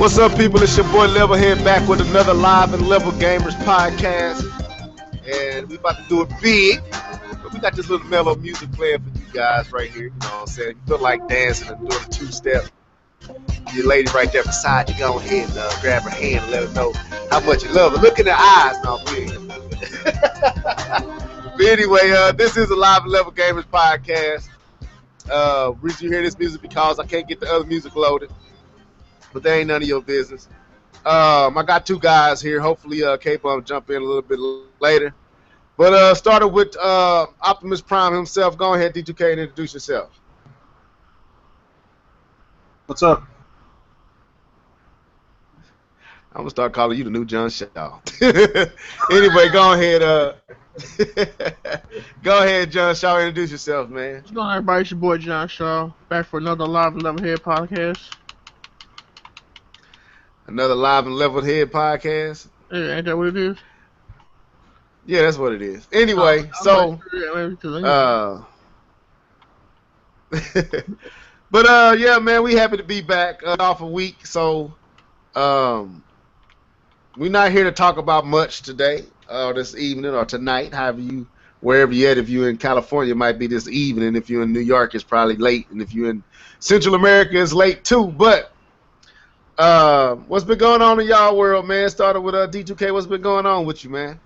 What's up, people? It's your boy Levelhead back with another Live and Level Gamers podcast. And we about to do it big. But we got this little mellow music playing for you guys right here. You know what I'm saying? You feel like dancing and doing a two-step. Your lady right there beside you, go ahead and grab her hand and let her know how much you love her. Look in her eyes. No, please. But anyway, this is a Live and Level Gamers podcast. Reason you hear this music because I can't get the other music loaded. But that ain't none of your business. I got two guys here. Hopefully, K-Bum will jump in a little bit later. But started with Optimus Prime himself. Go ahead, D2K, and introduce yourself. What's up? I'm gonna start calling you the new John Shaw. Anyway, go ahead. Go ahead, John Shaw. Introduce yourself, man. What's going on, everybody? It's your boy John Shaw, back for another Live and Level Head podcast. Another Live and Level Head podcast. Yeah, ain't that what it is? Yeah, that's what it is. Anyway, but yeah, man, we happy to be back off a week. So, we're not here to talk about much today, this evening or tonight. Wherever you're at. If you're in California, it might be this evening. If you're in New York, it's probably late, and if you're in Central America, it's late too. But what's been going on in y'all world, man? Started with D2K. What's been going on with you, man?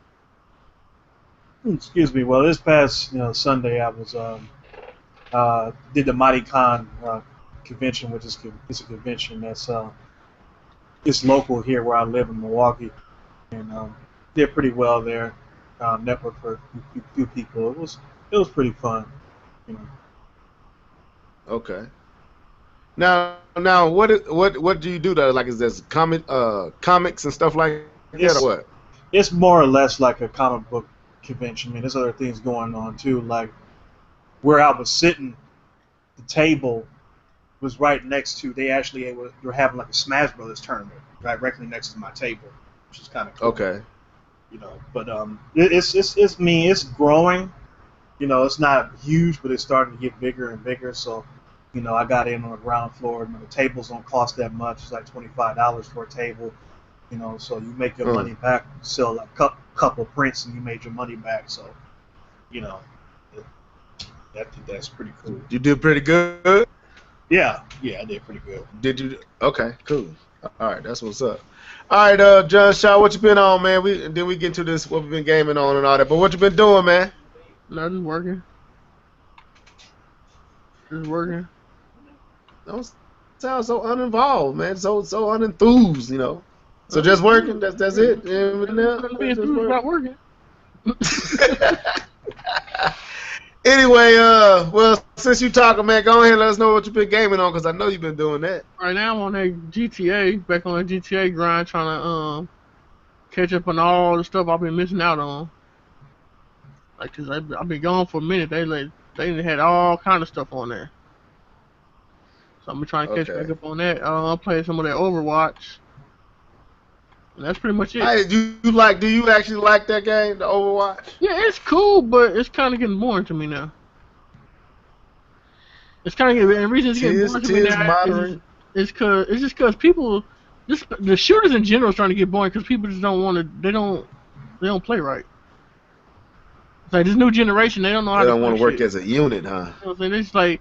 Excuse me. Well, this past Sunday, I was did the Mighty Con convention, which is it's a convention that's it's local here where I live in Milwaukee, and did pretty well there. Network for a few people. It was pretty fun, Okay. Now, what do you do there? Like, is there comics and stuff like that, or what? It's more or less like a comic book convention. I mean, there's other things going on too. Like where I was sitting, the table was right next to. They were having like a Smash Brothers tournament directly next to my table, which is kind of cool. Okay. But it's growing. It's not huge, but it's starting to get bigger and bigger. So. I got in on the ground floor. The tables don't cost that much. It's like $25 for a table. So you make your money back. Sell like a couple prints, and you made your money back. So, that's pretty cool. You did pretty good. Yeah, I did pretty good. Did you? Okay, cool. All right, that's what's up. All right, John Shaw, what you been on, man? Then we get into this what we've been gaming on and all that. But what you been doing, man? Nothing, working. Just working. Don't sound so uninvolved, man. So unenthused, So just working. That's it. Not working. Anyway, well, since you talking, man, go ahead and let us know what you've been gaming on, because I know you've been doing that. Right now I'm on that GTA, back on that GTA grind, trying to catch up on all the stuff I've been missing out on. Like, cause I've been gone for a minute. They had all kind of stuff on there. So I'm trying to catch back up on that. I'm playing some of that Overwatch. And that's pretty much it. Hey, do you actually like that game, the Overwatch? Yeah, it's cool, but it's kind of getting boring to me now. It's kind of getting, and the reason it's getting boring to me now is just because people, the shooters in general is trying to get boring because people just don't want to, they don't play right. It's like this new generation, they don't know how to play. They don't want to work as a unit, huh? It's like,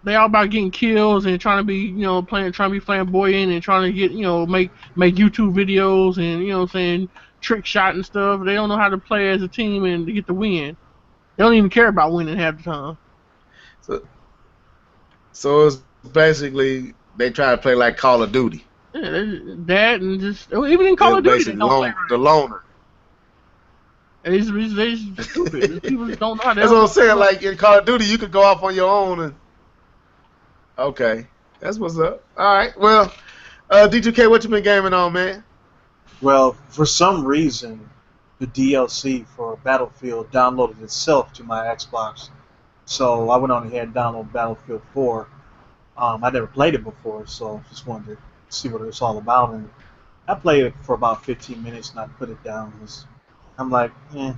they all about getting kills and trying to be, trying to be flamboyant and trying to get, make YouTube videos and, trick shot and stuff. They don't know how to play as a team and to get the win. They don't even care about winning half the time. So it's basically they try to play like Call of Duty. Yeah, that and just even in Call of Duty, they don't play right. The loner. They stupid. People just don't know how to. That's what I'm saying. Like in Call of Duty, you could go off on your own and. Okay, that's what's up. All right, well, D2K, what you been gaming on, man? Well, for some reason, the DLC for Battlefield downloaded itself to my Xbox, so I went on ahead and downloaded Battlefield 4. I never played it before, so just wanted to see what it's all about. And I played it for about 15 minutes, and I put it down. I'm like, I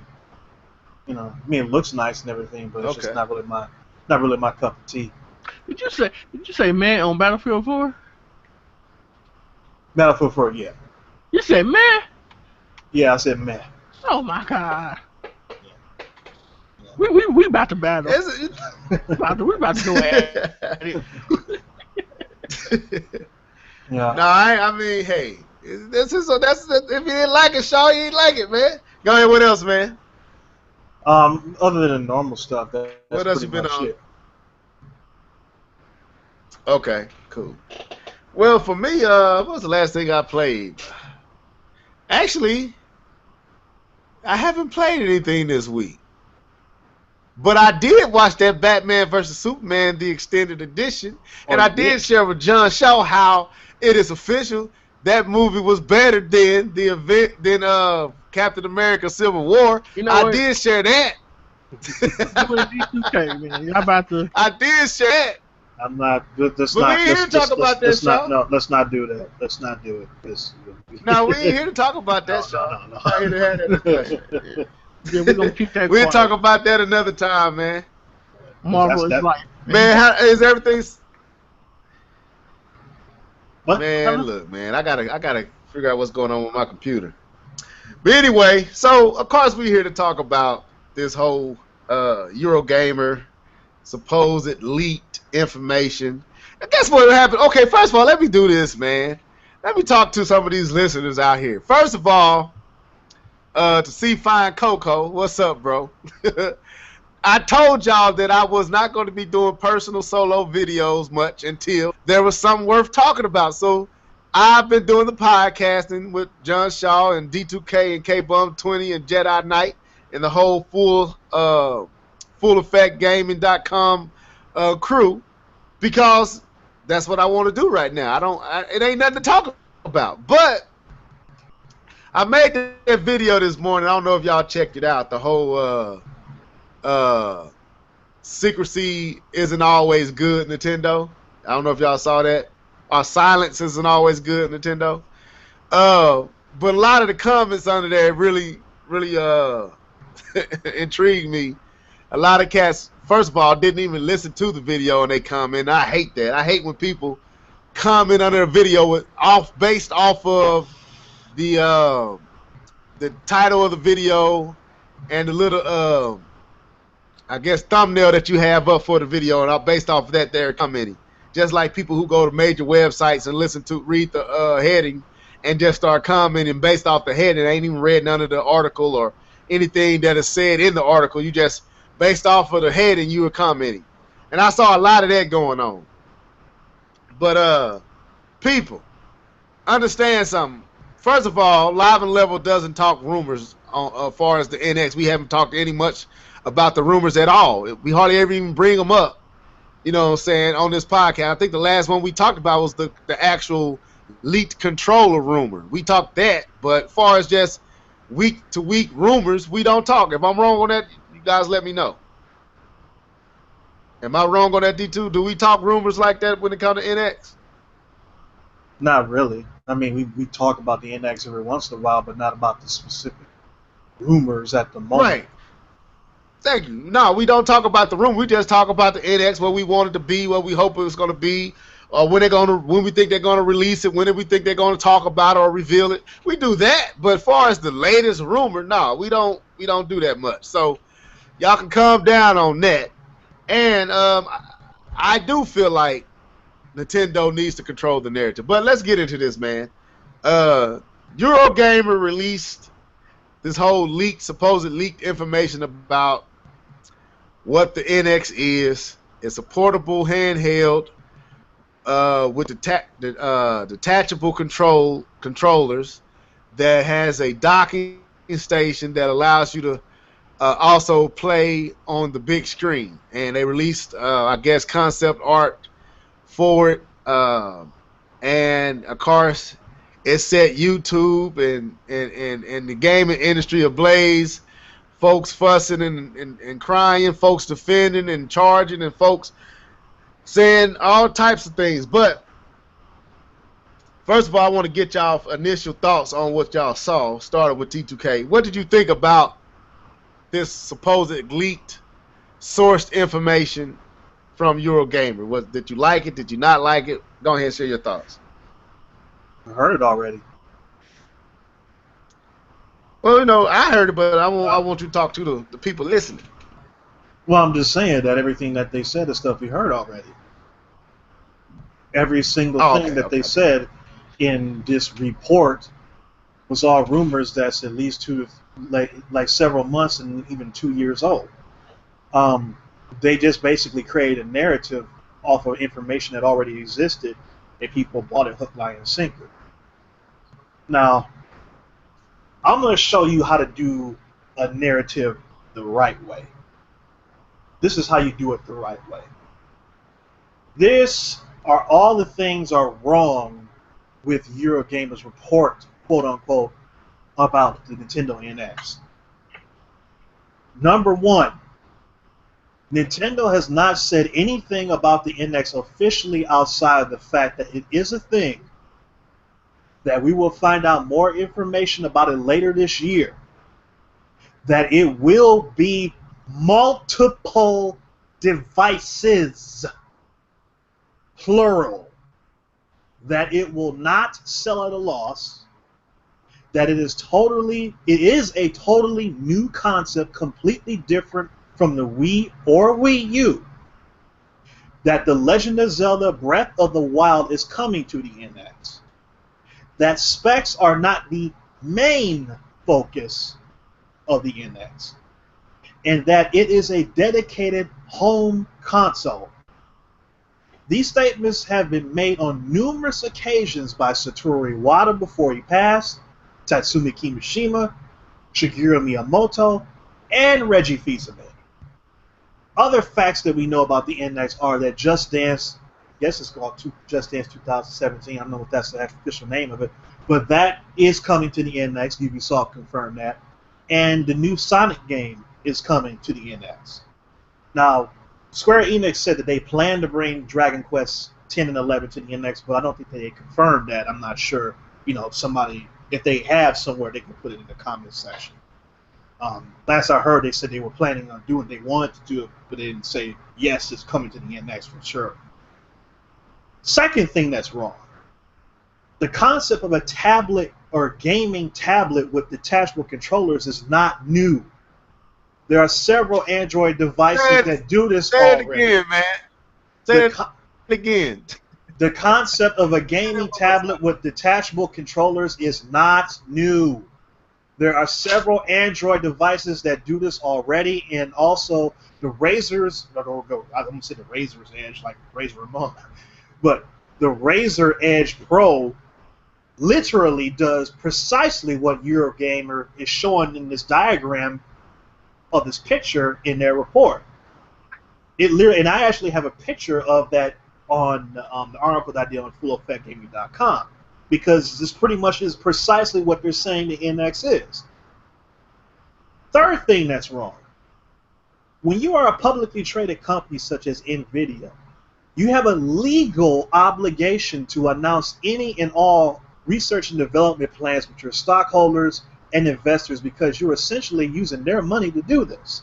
mean, it looks nice and everything, but it's just not really my cup of tea. Did you say man on Battlefield 4? Battlefield 4, yeah. You said man? Yeah, I said meh. Oh my god. Yeah. We about to battle. Is We about to go at it. Yeah. No, I mean, hey, this is that's if you didn't like it, Shaw, you didn't like it, man. Go ahead. What else, man? Other than normal stuff, that's What pretty else you been much on? it. Okay, cool. Well, for me, what was the last thing I played? Actually, I haven't played anything this week. But I did watch that Batman versus Superman, the extended edition, Oh, and I you did did? share with John Shaw how it is official. That movie was better than the event than Captain America: Civil War. You know I what? did share that. You and D2K, man. Y'all about to. I did share that. I'm not. Let's But we not. ain't here to talk about that, Let's not. Shaw. No. Let's not do that. Let's not do it. No, we ain't here to talk about that, No. Shaw. No. We're not here to have that discussion. Yeah, we're gonna keep that We'll quiet. talk about that another time, man. Marvel is That. life. Man, how is everything? What? Man, look, man, I gotta figure out what's going on with my computer. But anyway, so of course we're here to talk about this whole Eurogamer supposed leaked information. And guess what happened? Okay, first of all, let me do this, man. Let me talk to some of these listeners out here. First of all, to see Fine Coco, what's up, bro? I told y'all that I was not going to be doing personal solo videos much until there was something worth talking about. So I've been doing the podcasting with John Shaw and D2K and K-Bum20 and Jedi Knight and the whole full-effect-gaming.com crew because that's what I want to do right now. It ain't nothing to talk about. But I made that video this morning. I don't know if y'all checked it out. The whole secrecy isn't always good, Nintendo. I don't know if y'all saw that. Or silence isn't always good, Nintendo. But a lot of the comments under there really intrigued me. A lot of cats, first of all, didn't even listen to the video and they comment. I hate that. I hate when people comment under a video based off of the title of the video and the little I guess thumbnail that you have up for the video, and based off of that, they're commenting. Just like people who go to major websites and read the heading and just start commenting based off the heading. They ain't even read none of the article or anything that is said in the article. You just based off of the heading, you were commenting, and I saw a lot of that going on. But people, understand something. First of all, Live and Level doesn't talk rumors as far as the NX. We haven't talked any much about the rumors at all. We hardly ever even bring them up, you know what I'm saying, on this podcast. I think the last one we talked about was the actual leaked controller rumor. We talked that, but as far as just week-to-week rumors, we don't talk. If I'm wrong on that, you guys let me know. Am I wrong on that, D2? Do we talk rumors like that when it comes to NX? Not really. I mean, we talk about the NX every once in a while, but not about the specific rumors at the moment. Right. Thank you. No, we don't talk about the room. We just talk about the NX, what we want it to be, what we hope it's going to be, or when we think they're going to release it, when we think they're going to talk about it or reveal it. We do that, but as far as the latest rumor, no, we don't do that much. So y'all can calm down on that. And I do feel like Nintendo needs to control the narrative. But let's get into this, man. Eurogamer released this whole supposed leaked information about what the NX is. It's a portable handheld with detachable controllers that has a docking station that allows you to also play on the big screen. And they released, I guess, concept art for it. And of course, it set YouTube and the gaming industry ablaze. Folks fussing and crying, folks defending and charging, and folks saying all types of things. But first of all, I want to get y'all initial thoughts on what y'all saw, starting with T2K. What did you think about this supposed leaked, sourced information from Eurogamer? Did you like it? Did you not like it? Go ahead and share your thoughts. I heard it already. Well, you know, I heard it, but I want you to talk to the people listening. Well, I'm just saying that everything that they said is stuff we heard already. Every single Oh, thing okay, that they okay. said in this report was all rumors that's at least like several months and even 2 years old. Um, they just basically created a narrative off of information that already existed, and people bought it hook, line, and sinker. Now, I'm going to show you how to do a narrative the right way. This is how you do it the right way. This are all the things are wrong with Eurogamer's report, quote unquote, about the Nintendo NX. Number one, Nintendo has not said anything about the NX officially outside of the fact that it is a thing, that we will find out more information about it later this year, that it will be multiple devices, plural, that it will not sell at a loss, that it is a totally new concept, completely different from the Wii or Wii U, that The Legend of Zelda Breath of the Wild is coming to the NX, that specs are not the main focus of the NX, and that it is a dedicated home console. These statements have been made on numerous occasions by Satoru Iwata before he passed, Tatsumi Kimishima, Shigeru Miyamoto, and Reggie Fils-Aimé. Other facts that we know about the NX are that Just Dance, I guess it's called Just Dance 2017, I don't know if that's the official name of it, but that is coming to the NX, Ubisoft confirmed that, and the new Sonic game is coming to the NX. Now, Square Enix said that they plan to bring Dragon Quest 10 and 11 to the NX, but I don't think they confirmed that. I'm not sure. If they have somewhere, they can put it in the comments section. Last I heard, they said they were planning on doing it. They wanted to do it, but they didn't say, yes, it's coming to the NX for sure. Second thing that's wrong, the concept of a tablet or gaming tablet with detachable controllers is not new. There are several Android devices that do this already. Say it again, man. Say it again. The concept of a gaming tablet with detachable controllers is not new. There are several Android devices that do this already, and also the Razer's, I'm going to say the Razer's Edge, like Razer Ramon, but the Razer Edge Pro literally does precisely what Eurogamer is showing in this diagram of this picture in their report. And I actually have a picture of that on the article that I did on FullEffectGaming.com, because this pretty much is precisely what they're saying the NX is. Third thing that's wrong, when you are a publicly traded company such as NVIDIA, you have a legal obligation to announce any and all research and development plans with your stockholders and investors, because you're essentially using their money to do this.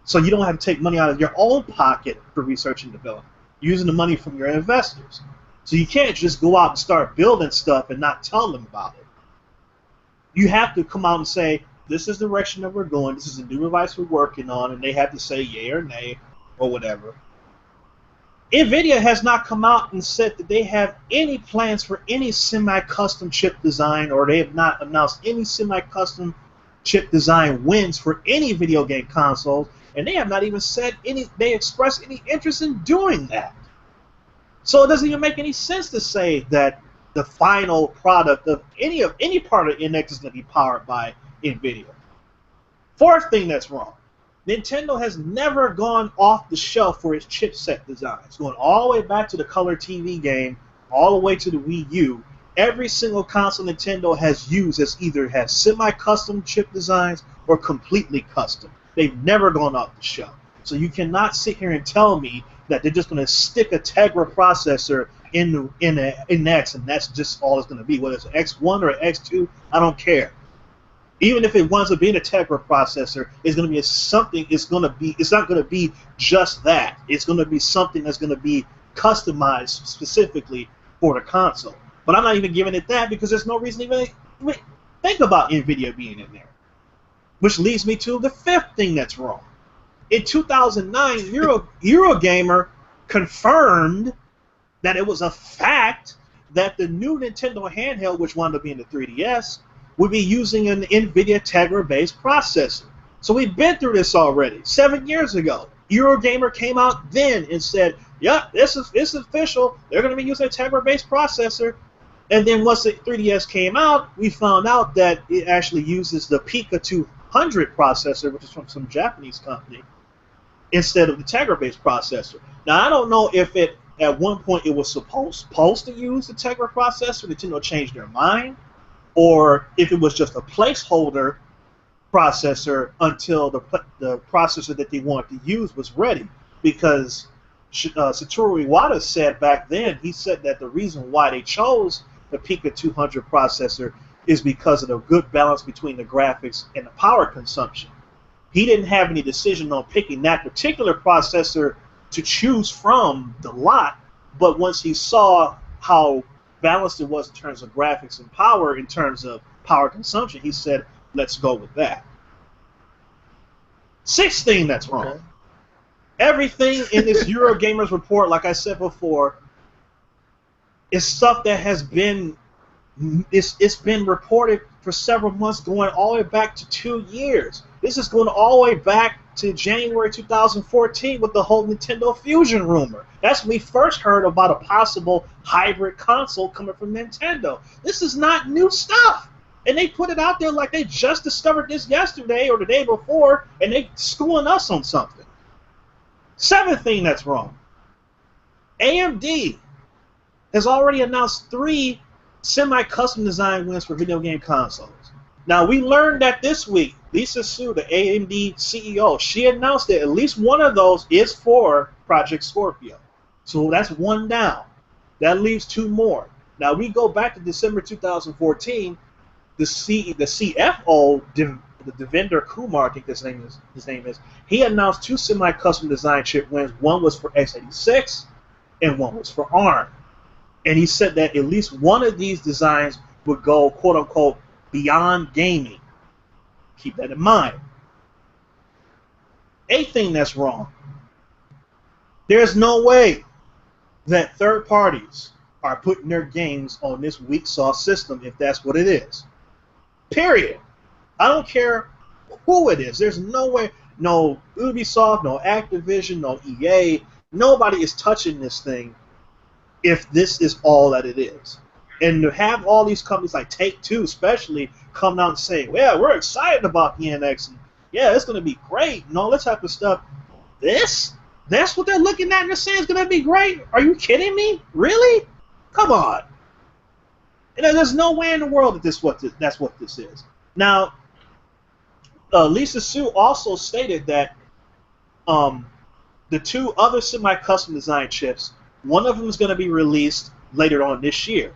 So you don't have to take money out of your own pocket for research and development. You're using the money from your investors. So you can't just go out and start building stuff and not tell them about it. You have to come out and say, this is the direction that we're going, this is a new device we're working on, and they have to say yay or nay or whatever. NVIDIA has not come out and said that they have any plans for any semi-custom chip design, or they have not announced any semi-custom chip design wins for any video game consoles, and they have not even said they expressed any interest in doing that. So it doesn't even make any sense to say that the final product of any part of NX is going to be powered by NVIDIA. Fourth thing that's wrong, Nintendo has never gone off the shelf for its chipset designs. Going all the way back to the color TV game, all the way to the Wii U, every single console Nintendo has used has either had semi-custom chip designs or completely custom. They've never gone off the shelf. So you cannot sit here and tell me that they're just going to stick a Tegra processor in X, and that's just all it's going to be. Whether it's an X1 or an X2, I don't care. Even if it winds up being a Tegra processor, it's going to be something. It's not going to be just that. It's going to be something that's going to be customized specifically for the console. But I'm not even giving it that because there's no reason to even think about NVIDIA being in there. Which leads me to the fifth thing that's wrong. In 2009, Eurogamer confirmed that it was a fact that the new Nintendo handheld, which wound up being the 3DS, would be using an NVIDIA Tegra-based processor. So we've been through this already. 7 years ago, Eurogamer came out then and said, "Yep, this is official. They're going to be using a Tegra-based processor." And then once the 3DS came out, we found out that it actually uses the Pika 200 processor, which is from some Japanese company, instead of the Tegra-based processor. Now, I don't know if it at one point it was supposed to use the Tegra processor, Nintendo changed their mind, or if it was just a placeholder processor until the processor that they wanted to use was ready. Because Satoru Iwata said back then, he said that the reason why they chose the Pika 200 processor is because of the good balance between the graphics and the power consumption. He didn't have any decision on picking that particular processor to choose from the lot, but once he saw how balanced it was in terms of graphics and power, in terms of power consumption, he said, let's go with that. Sixth thing that's wrong. Okay. Everything in this Eurogamer's report, like I said before, is stuff that has been it's been reported for several months, going all the way back to 2 years. This is going all the way back to January 2014 with the whole Nintendo Fusion rumor. That's when we first heard about a possible hybrid console coming from Nintendo. This is not new stuff. And they put it out there like they just discovered this yesterday or the day before, and they schooling us on something. Seventh thing that's wrong. AMD has already announced 3 semi-custom design wins for video game consoles. Now, we learned that this week, Lisa Su, the AMD CEO, she announced that at least one of those is for Project Scorpio. So that's 1 down. That leaves 2 more. Now, we go back to December 2014, the CFO, Devinder Kumar, I think his name is, he announced 2 semi-custom design chip wins. One was for x86 and one was for ARM. And he said that at least one of these designs would go, quote-unquote, beyond gaming. Keep that in mind. 8th thing that's wrong. There's no way that third parties are putting their games on this weak sauce system if that's what it is. Period. I don't care who it is. There's no way, no Ubisoft, no Activision, no EA, nobody is touching this thing if this is all that it is. And to have all these companies like Take-Two especially come out and say, well, we're excited about the NX, and yeah, it's going to be great, and all this type of stuff. That's what they're looking at and they're saying it's going to be great? Are you kidding me? Really? Come on. And there's no way in the world that that's what this is. Now, Lisa Su also stated that the 2 other semi-custom design chips, one of them is going to be released later on this year.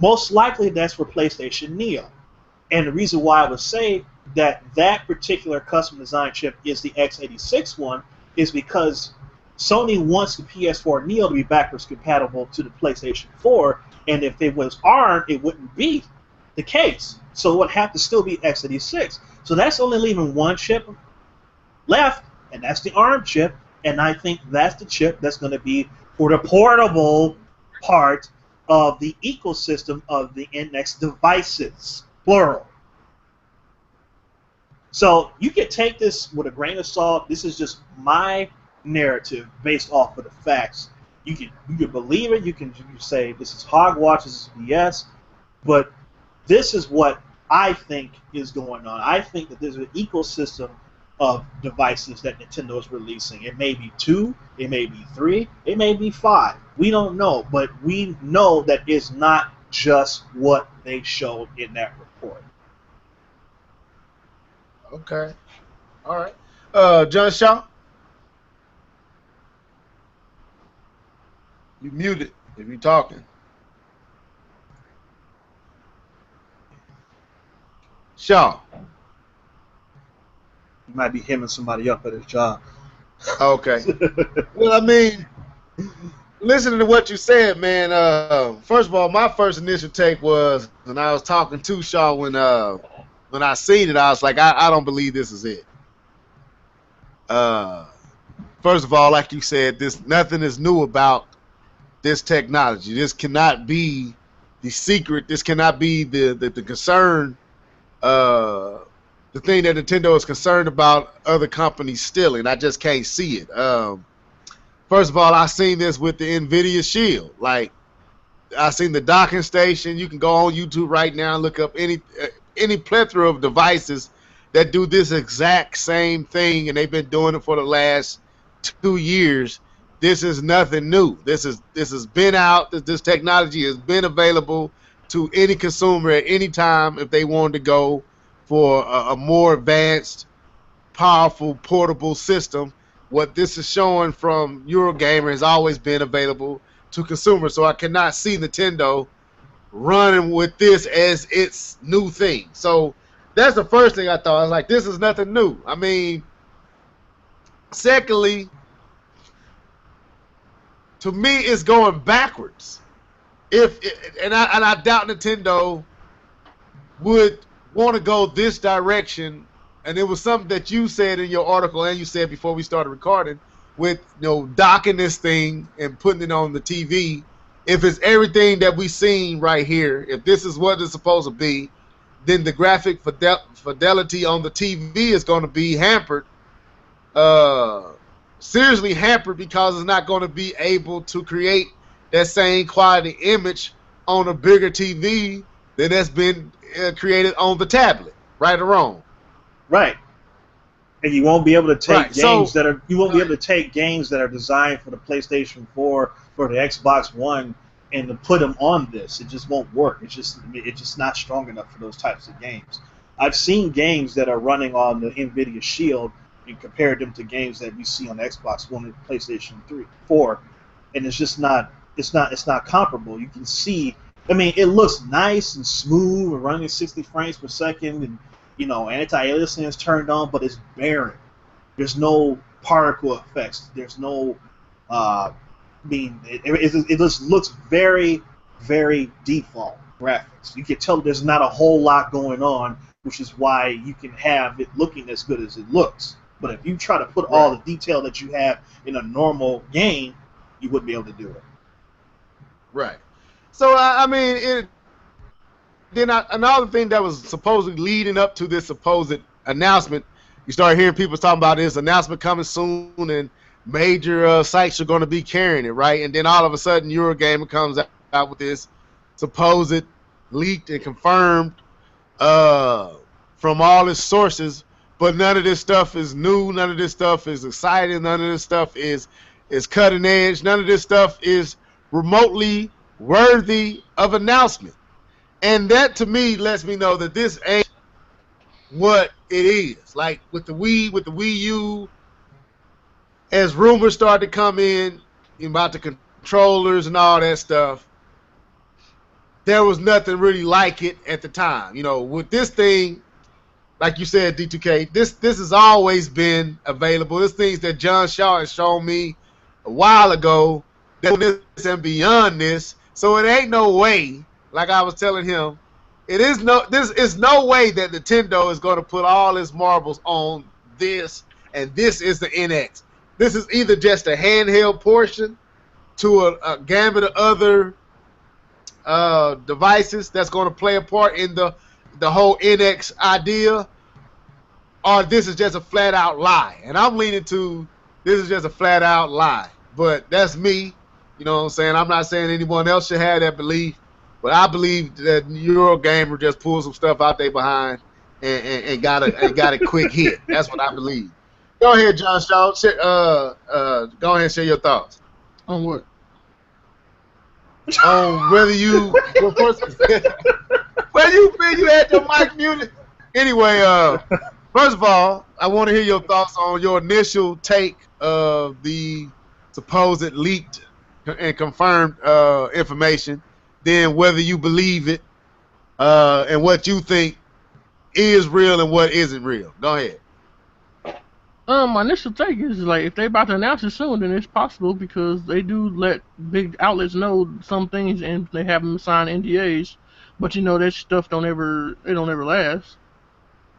Most likely that's for PlayStation Neo. And the reason why I would say that that particular custom design chip is the x86 one is because Sony wants the PS4 Neo to be backwards compatible to the PlayStation 4, and if it was ARM, it wouldn't be the case. So it would have to still be x86. So that's only leaving 1 chip left, and that's the ARM chip, and I think that's the chip that's going to be for the portable part of the ecosystem of the NX devices, plural. So you can take this with a grain of salt. This is just my narrative based off of the facts. You can believe it. You can say this is hogwash, this is BS, but this is what I think is going on. I think that there's an ecosystem of devices that Nintendo is releasing. It may be 2, it may be 3, it may be 5. We don't know, but we know that it's not just what they showed in that report. Okay. All right. John Shaw? You muted if you're talking. Shaw. You might be hemming somebody up at his job. Okay. Well, I mean, listening to what you said, man. First of all, my first initial take was, and I was talking to Shaw when I seen it, I was like, I don't believe this is it. Uh, First of all, like you said, this nothing is new about this technology. This cannot be the secret. This cannot be the concern. Uh, the thing that Nintendo is concerned about other companies stealing. I just can't see it. First of all, I seen this with the Nvidia Shield. Like I seen the docking station. You can go on YouTube right now and look up any plethora of devices that do this exact same thing, and they've been doing it for the last 2 years. This is nothing new. This has been out. This technology has been available to any consumer at any time if they wanted to go for a more advanced, powerful, portable system. What this is showing from Eurogamer has always been available to consumers. So I cannot see Nintendo running with this as its new thing. So that's the first thing I thought. I was like, this is nothing new. I mean, secondly, to me, it's going backwards. I doubt Nintendo would want to go this direction. And it was something that you said in your article, and you said before we started recording, with docking this thing and putting it on the TV. If it's everything that we seen right here, if this is what it's supposed to be, then the graphic fidelity on the TV is going to be hampered. Seriously hampered, because it's not going to be able to create that same quality image on a bigger TV than that's been created on the tablet, right or wrong. Right. And you won't be able to take games that are designed for the PlayStation 4, for the Xbox One, and to put them on this. It just won't work. It's just not strong enough for those types of games. I've seen games that are running on the Nvidia Shield and compared them to games that we see on the Xbox One and PlayStation 3, 4, and it's not comparable. You can see, I mean, it looks nice and smooth and running at 60 frames per second, and anti-aliasing is turned on, but it's barren. There's no particle effects. There's no, it just looks very, very default graphics. You can tell there's not a whole lot going on, which is why you can have it looking as good as it looks. But if you try to put all the detail that you have in a normal game, you wouldn't be able to do it. Right. So, I mean, another thing that was supposedly leading up to this supposed announcement, you start hearing people talking about this announcement coming soon, and major sites are going to be carrying it, right? And then all of a sudden, Eurogamer comes out with this supposed leaked and confirmed from all its sources, but none of this stuff is new. None of this stuff is exciting. None of this stuff is cutting edge. None of this stuff is remotely worthy of announcement. And that, to me, lets me know that this ain't what it is. Like with the Wii U, as rumors start to come in about the controllers and all that stuff, there was nothing really like it at the time. With this thing, like you said, D2K, this has always been available. This things that John Shaw has shown me a while ago, this and beyond this. So it ain't no way, like I was telling him, this is no way that Nintendo is going to put all its marbles on this, and this is the NX. This is either just a handheld portion to a gambit of other devices that's going to play a part in the whole NX idea, or this is just a flat out lie. And I'm leaning to this is just a flat out lie. But that's me. You know what I'm saying? I'm not saying anyone else should have that belief, but I believe that Eurogamer just pulled some stuff out there behind and got a quick hit. That's what I believe. Go ahead, John Shaw. Go ahead and share your thoughts. On what? On whether you you had your mic muted. Anyway, first of all, I want to hear your thoughts on your initial take of the supposed leaked and confirmed information. Then whether you believe it and what you think is real and what isn't real. Go ahead. My initial take is like if they about to announce it soon, then it's possible because they do let big outlets know some things and they have them sign NDAs. But you know that stuff don't ever last.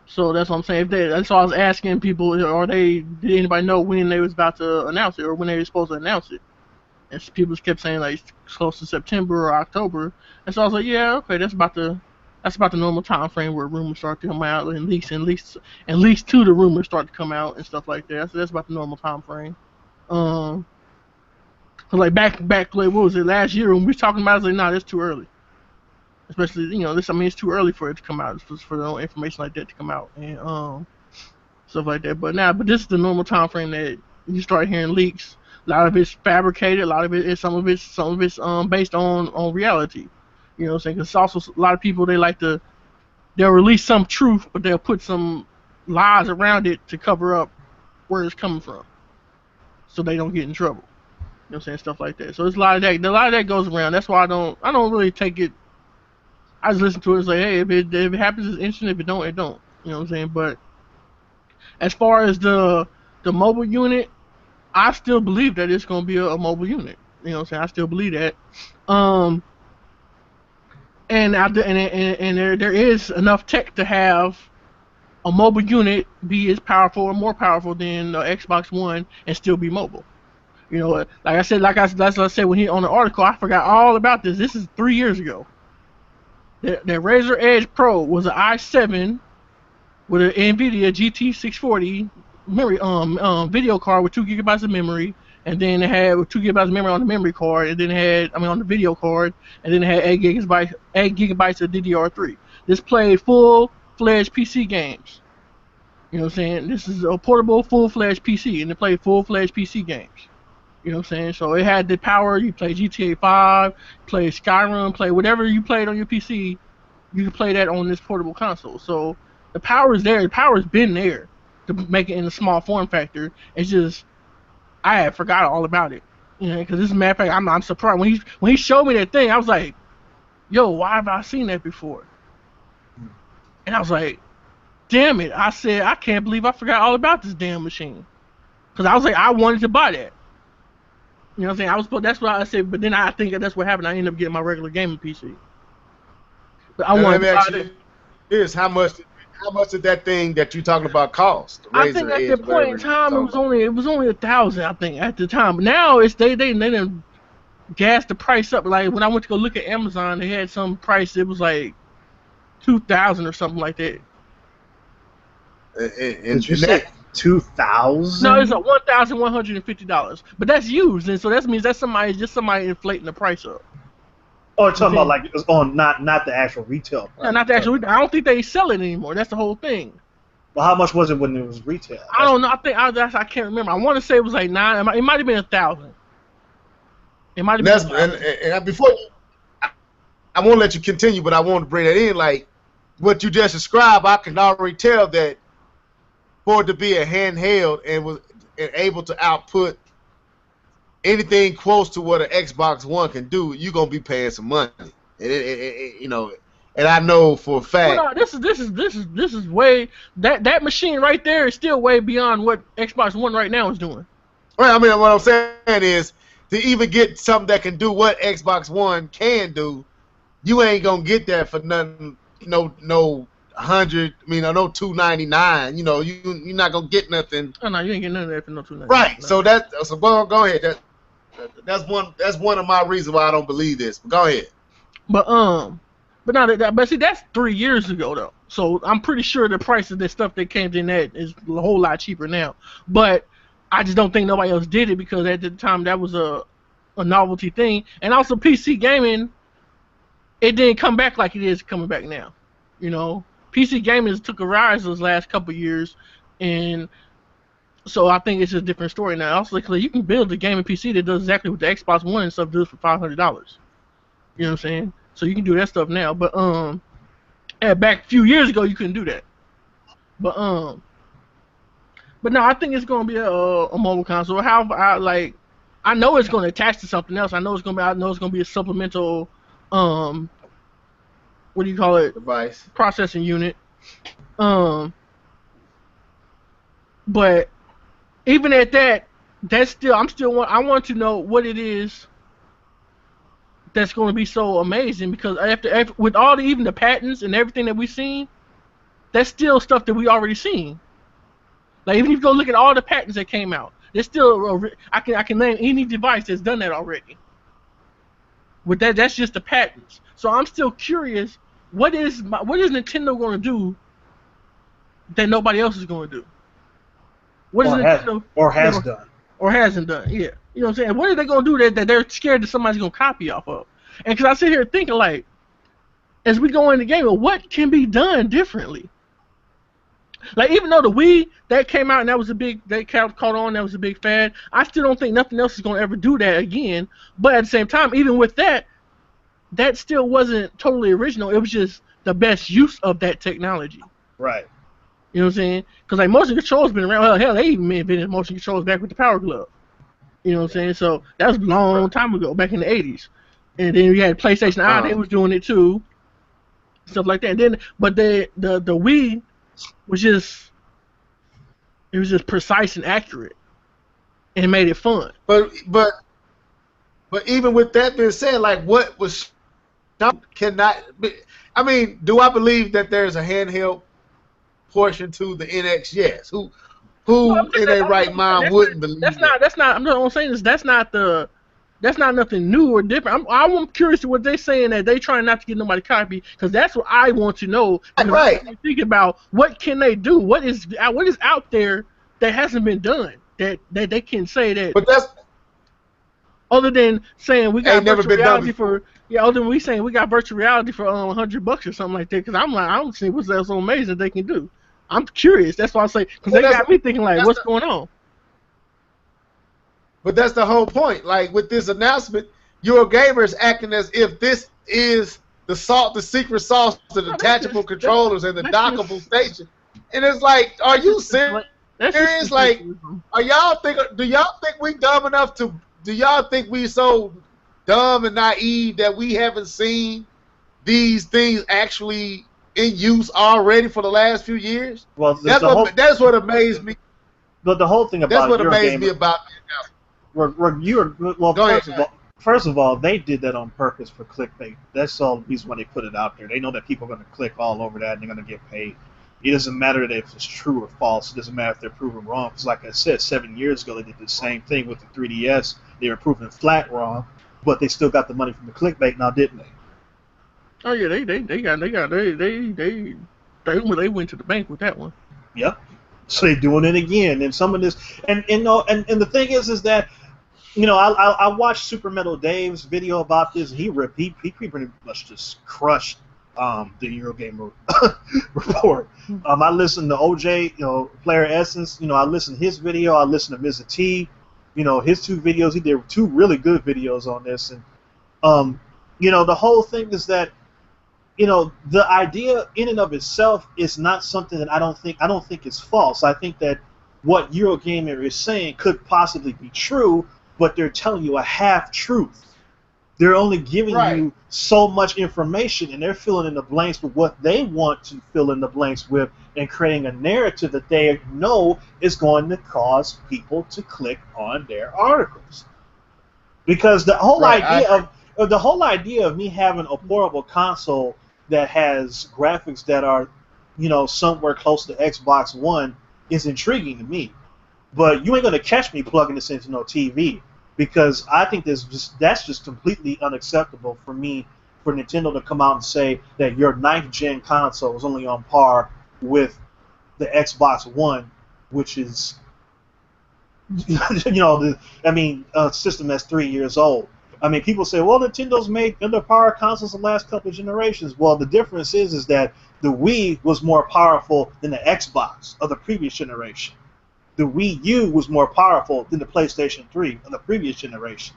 So that's what I'm saying. If they, that's why I was asking people, did anybody know when they was about to announce it or when they were supposed to announce it? And people kept saying like close to September or October. And so I was like, yeah, okay, that's about the normal time frame where rumors start to come out, and least two the rumors start to come out and stuff like that. So that's about the normal time frame. Um, like back like what was it last year when we was talking about it, I was like, nah, that's too early. Especially this, I mean, it's too early for it to come out, for the information like that to come out and stuff like that. But this is the normal time frame that you start hearing leaks. A lot of it's fabricated. A lot of it is some of it's based on reality. You know what I'm saying? Because also a lot of people they'll release some truth, but they'll put some lies around it to cover up where it's coming from, so they don't get in trouble. You know what I'm saying? Stuff like that. So it's a lot of that. A lot of that goes around. That's why I don't really take it. I just listen to it and say, hey, if it happens, it's interesting. If it don't, it don't. You know what I'm saying? But as far as the mobile unit, I still believe that it's gonna be a mobile unit. You know what I'm saying? I still believe that. Um, and there is enough tech to have a mobile unit be as powerful or more powerful than the Xbox One and still be mobile. You know, that's what I said when he on the article. I forgot all about this. This is 3 years ago. The Razer Edge Pro was an i7 with an NVIDIA GT640 memory video card with 2 gigabytes of memory, and then it had 2 gigabytes of memory on the memory card, and then it had on the video card, and then it had 8 gigabytes of DDR3. This played full-fledged PC games. You know what I'm saying? This is a portable full-fledged PC, and it played full-fledged PC games. You know what I'm saying? So it had the power. You play GTA 5, play Skyrim, play whatever you played on your PC. You can play that on this portable console. So the power is there. The power has been there to make it in a small form factor. It's just I had forgot all about it. You know, because this matter of fact, I'm surprised when he showed me that thing. I was like, "Yo, why have I seen that before?" And I was like, "Damn it!" I said, "I can't believe I forgot all about this damn machine." Because I was like, I wanted to buy that. You know what I'm saying? That's what I said. But then I think that's what happened. I ended up getting my regular gaming PC. But I Now let wanted me to buy ask it. you this: how much did that thing that you talking about cost? The I think Razer at the Edge, point whatever in you're time talking about. it was only 1,000. I think at the time. But now it's they didn't gas the price up. Like when I went to go look at Amazon, they had some price. It was like 2,000 or something like that. Did you And say that No, it's a $2,000? $1,150, but that's used, and so that means that's somebody inflating the price up. Oh, you're You talking about see? like it's on not the actual retail Yeah, price. not the actual. I don't think they sell it anymore. That's the whole thing. Well, how much was it when it was retail? I don't know. I think I can't remember. I want to say it was like 9. It might have been 1,000. It might have and been that's 1,000. and before I won't let you continue, but I want to bring that in. Like what you just described, I can already tell that for it to be a handheld and able to output anything close to what an Xbox One can do, you're gonna be paying some money. And I know for a Well, fact. no, this is way that machine right there is still way beyond what Xbox One right now is doing. Well, I mean, what I'm saying is to even get something that can do what Xbox One can do, you ain't gonna get that for nothing. No 100. I mean, no 299. You're not gonna get nothing. Oh no, you ain't getting none of that for no 299. Right. No. So go ahead. That's one of my reasons why I don't believe this. But go ahead. But but now but see that's 3 years ago though. So I'm pretty sure the price of the stuff that came in that is a whole lot cheaper now. But I just don't think nobody else did it because at the time that was a novelty thing, and also PC gaming it didn't come back like it is coming back now. You know, PC gaming took a rise those last couple of years, and so I think it's a different story now. Also, because you can build a gaming PC that does exactly what the Xbox One and stuff does for $500. You know what I'm saying? So you can do that stuff now. But back a few years ago you couldn't do that. But but no, I think it's gonna be a mobile console. However, I know it's gonna attach to something else. I know it's gonna be a supplemental um what do you call it, Device. processing unit. Um, but even at that, that's still I want to know what it is that's going to be so amazing because after with all even the patents and everything that we've seen, that's still stuff that we already seen. Like even if you go look at all the patents that came out, there's still I can name any device that's done that already. With that's just the patents. So I'm still curious, what is Nintendo going to do that nobody else is going to do? What is Nintendo has done or hasn't done? Yeah, you know what I'm saying. What are they going to do that they're scared that somebody's going to copy off of? And because I sit here thinking like, as we go in the game, what can be done differently? Like even though the Wii that came out and that caught on, that was a big fad. I still don't think nothing else is going to ever do that again. But at the same time, even with that still wasn't totally original. It was just the best use of that technology. Right. You know what I'm saying? Because like motion control's been around. Well, hell, they even invented motion controls back with the Power Glove. You know what I'm saying? So that was a long time ago, back in the 80s. And then we had PlayStation I, they was doing it too, stuff like that. And then, but the Wii was just precise and accurate, and it made it fun. But even with that being said, like what was cannot be, I mean, do I believe that there's a handheld portion to the NX? Yes. Who in their right mind wouldn't believe that? That's not. I'm not saying this. That's not nothing new or different. I'm curious to what they're saying that they trying not to get nobody copy, because that's what I want to know. Right. I'm thinking about what can they do? What is out there that hasn't been done that they can say that. But that's other than saying we got virtual reality for other than we saying we got virtual reality for $100 or something like that. Because I'm like, I don't see what's that so amazing they can do. I'm curious. That's why I say, because they got me thinking like, what's going on? But that's the whole point. Like with this announcement, Eurogamer is acting as if this is the secret sauce to the detachable controllers and the dockable station. And it's like, are you serious? Like, do y'all think we dumb enough to? Do y'all think we so dumb and naive that we haven't seen these things actually in use already for the last few years? Well, that's what amazed me. But the whole thing about that's what amazed me about first of all, they did that on purpose for clickbait. That's all the reason why they put it out there. They know that people are going to click all over that and they're going to get paid. It doesn't matter if it's true or false. It doesn't matter if they're proven wrong. Because like I said, 7 years ago, they did the same thing with the 3DS. They were proven flat wrong, but they still got the money from the clickbait now, didn't they? Oh yeah, they went to the bank with that one. Yep. So they're doing it again. And some of this, and the thing is that, you know, I watched Super Metal Dave's video about this, and he pretty much just crushed the Eurogamer report. I listened to OJ, you know, Player Essence. You know, I listened to his video. I listened to Mr. T. You know, his 2 videos. He did 2 really good videos on this, and you know, the whole thing is that, you know, the idea in and of itself is not something that I don't think is false. I think that what Eurogamer is saying could possibly be true, but they're telling you a half-truth. They're only giving you so much information, and they're filling in the blanks with what they want to fill in the blanks with, and creating a narrative that they know is going to cause people to click on their articles. Because the whole idea of me having a portable console that has graphics that are, you know, somewhere close to Xbox One is intriguing to me. But you ain't gonna catch me plugging this into no TV, because I think that's just completely unacceptable for Nintendo to come out and say that your 9th gen console is only on par with the Xbox One, which is, you know, a system that's 3 years old. I mean, people say, well, Nintendo's made underpowered consoles the last couple of generations. Well, the difference is that the Wii was more powerful than the Xbox of the previous generation. The Wii U was more powerful than the PlayStation 3 of the previous generation.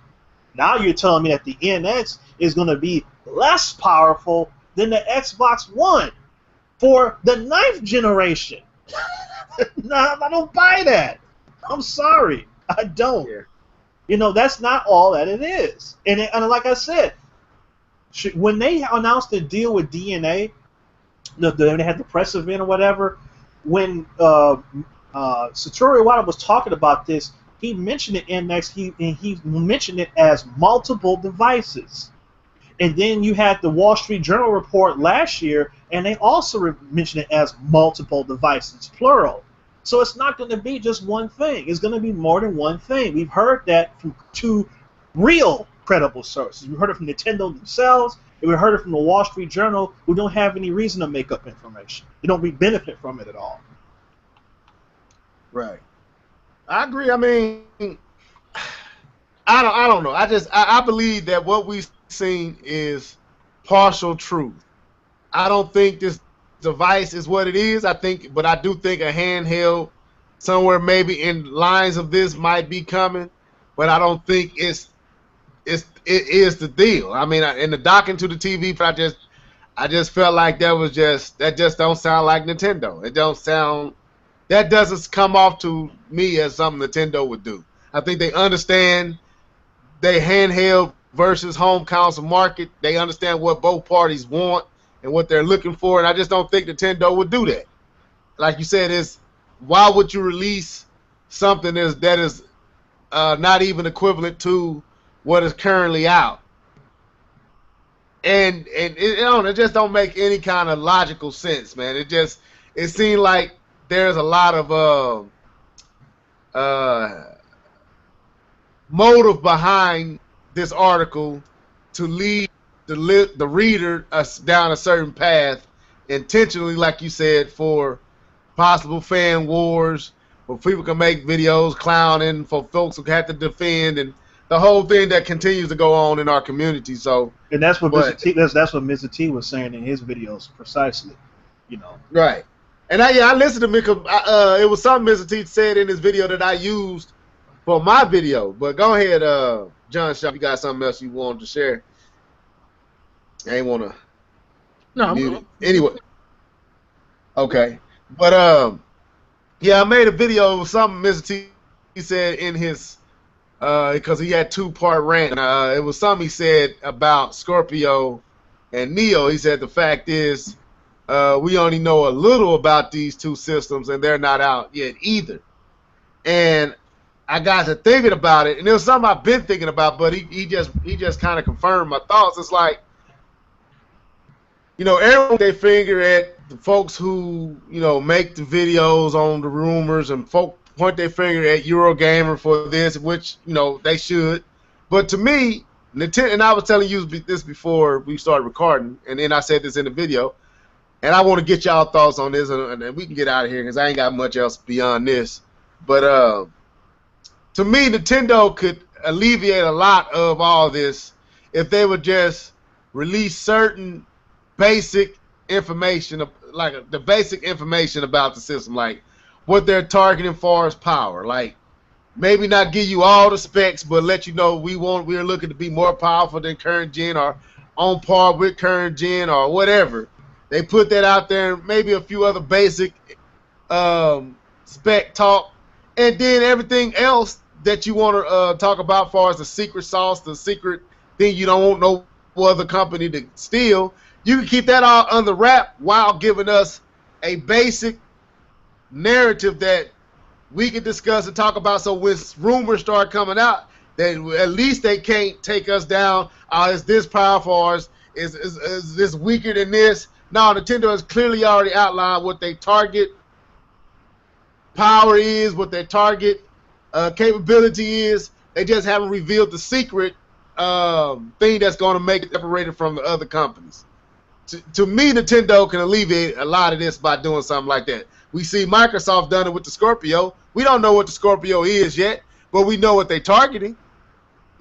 Now you're telling me that the NX is going to be less powerful than the Xbox One for the 9th generation. No, I don't buy that. I'm sorry. I don't. Yeah. You know, that's not all that it is. And like I said, when they announced the deal with DNA, they had the press event or whatever, when Satoru Iwata was talking about this. He mentioned it MX. He mentioned it as multiple devices. And then you had the Wall Street Journal report last year, and they also mentioned it as multiple devices, plural. So it's not going to be just one thing. It's going to be more than one thing. We've heard that from two real credible sources. We heard it from Nintendo themselves, and we heard it from the Wall Street Journal, who don't have any reason to make up information. They don't benefit from it at all. Right. I agree. I mean, I don't know. I believe that what we've seen is partial truth. I don't think this device is what it is. But I do think a handheld somewhere maybe in lines of this might be coming. But I don't think it is the deal. I mean, in the docking to the TV, I just felt like that just don't sound like Nintendo. That doesn't come off to me as something Nintendo would do. I think they understand they handheld versus home console market. They understand what both parties want and what they're looking for, and I just don't think Nintendo would do that. Like you said, why would you release something that is not even equivalent to what is currently out? And it just don't make any kind of logical sense, man. It seemed like there's a lot of motive behind this article to lead the reader down a certain path intentionally, like you said, for possible fan wars, where people can make videos clowning, for folks who have to defend, and the whole thing that continues to go on in our community. So, and that's what Mr. T was saying in his videos precisely. Right. And I listened to him because it was something Mr. T said in his video that I used for my video. But go ahead, John Shaw, you got something else you wanted to share? I ain't want to. No. Anyway. Okay. But yeah, I made a video of something Mr. T said in his because he had 2-part rant. It was something he said about Scorpio and Neo. He said the fact is, we only know a little about these two systems, and they're not out yet either. And I got to thinking about it, and it was something I've been thinking about, but he just kind of confirmed my thoughts. It's like, everyone they finger at the folks who make the videos on the rumors, and folk point their finger at Eurogamer for this, which they should. But to me, Nintendo, and I was telling you this before we started recording, and then I said this in the video. And I want to get y'all thoughts on this, and we can get out of here because I ain't got much else beyond this. But to me, Nintendo could alleviate a lot of all this if they would just release certain basic information, like the basic information about the system, like what they're targeting for as power. Like maybe not give you all the specs, but let you know we're looking to be more powerful than current gen or on par with current gen or whatever. They put that out there, maybe a few other basic spec talk, and then everything else that you want to talk about as far as the secret sauce, the secret thing you don't want no other company to steal, you can keep that all under wrap while giving us a basic narrative that we can discuss and talk about. So when rumors start coming out, then at least they can't take us down. Is this powerful, or is this weaker than this? No, Nintendo has clearly already outlined what they target power is, what their target capability is. They just haven't revealed the secret thing that's going to make it separated from the other companies. To me, Nintendo can alleviate a lot of this by doing something like that. We see Microsoft done it with the Scorpio. We don't know what the Scorpio is yet, but we know what they're targeting.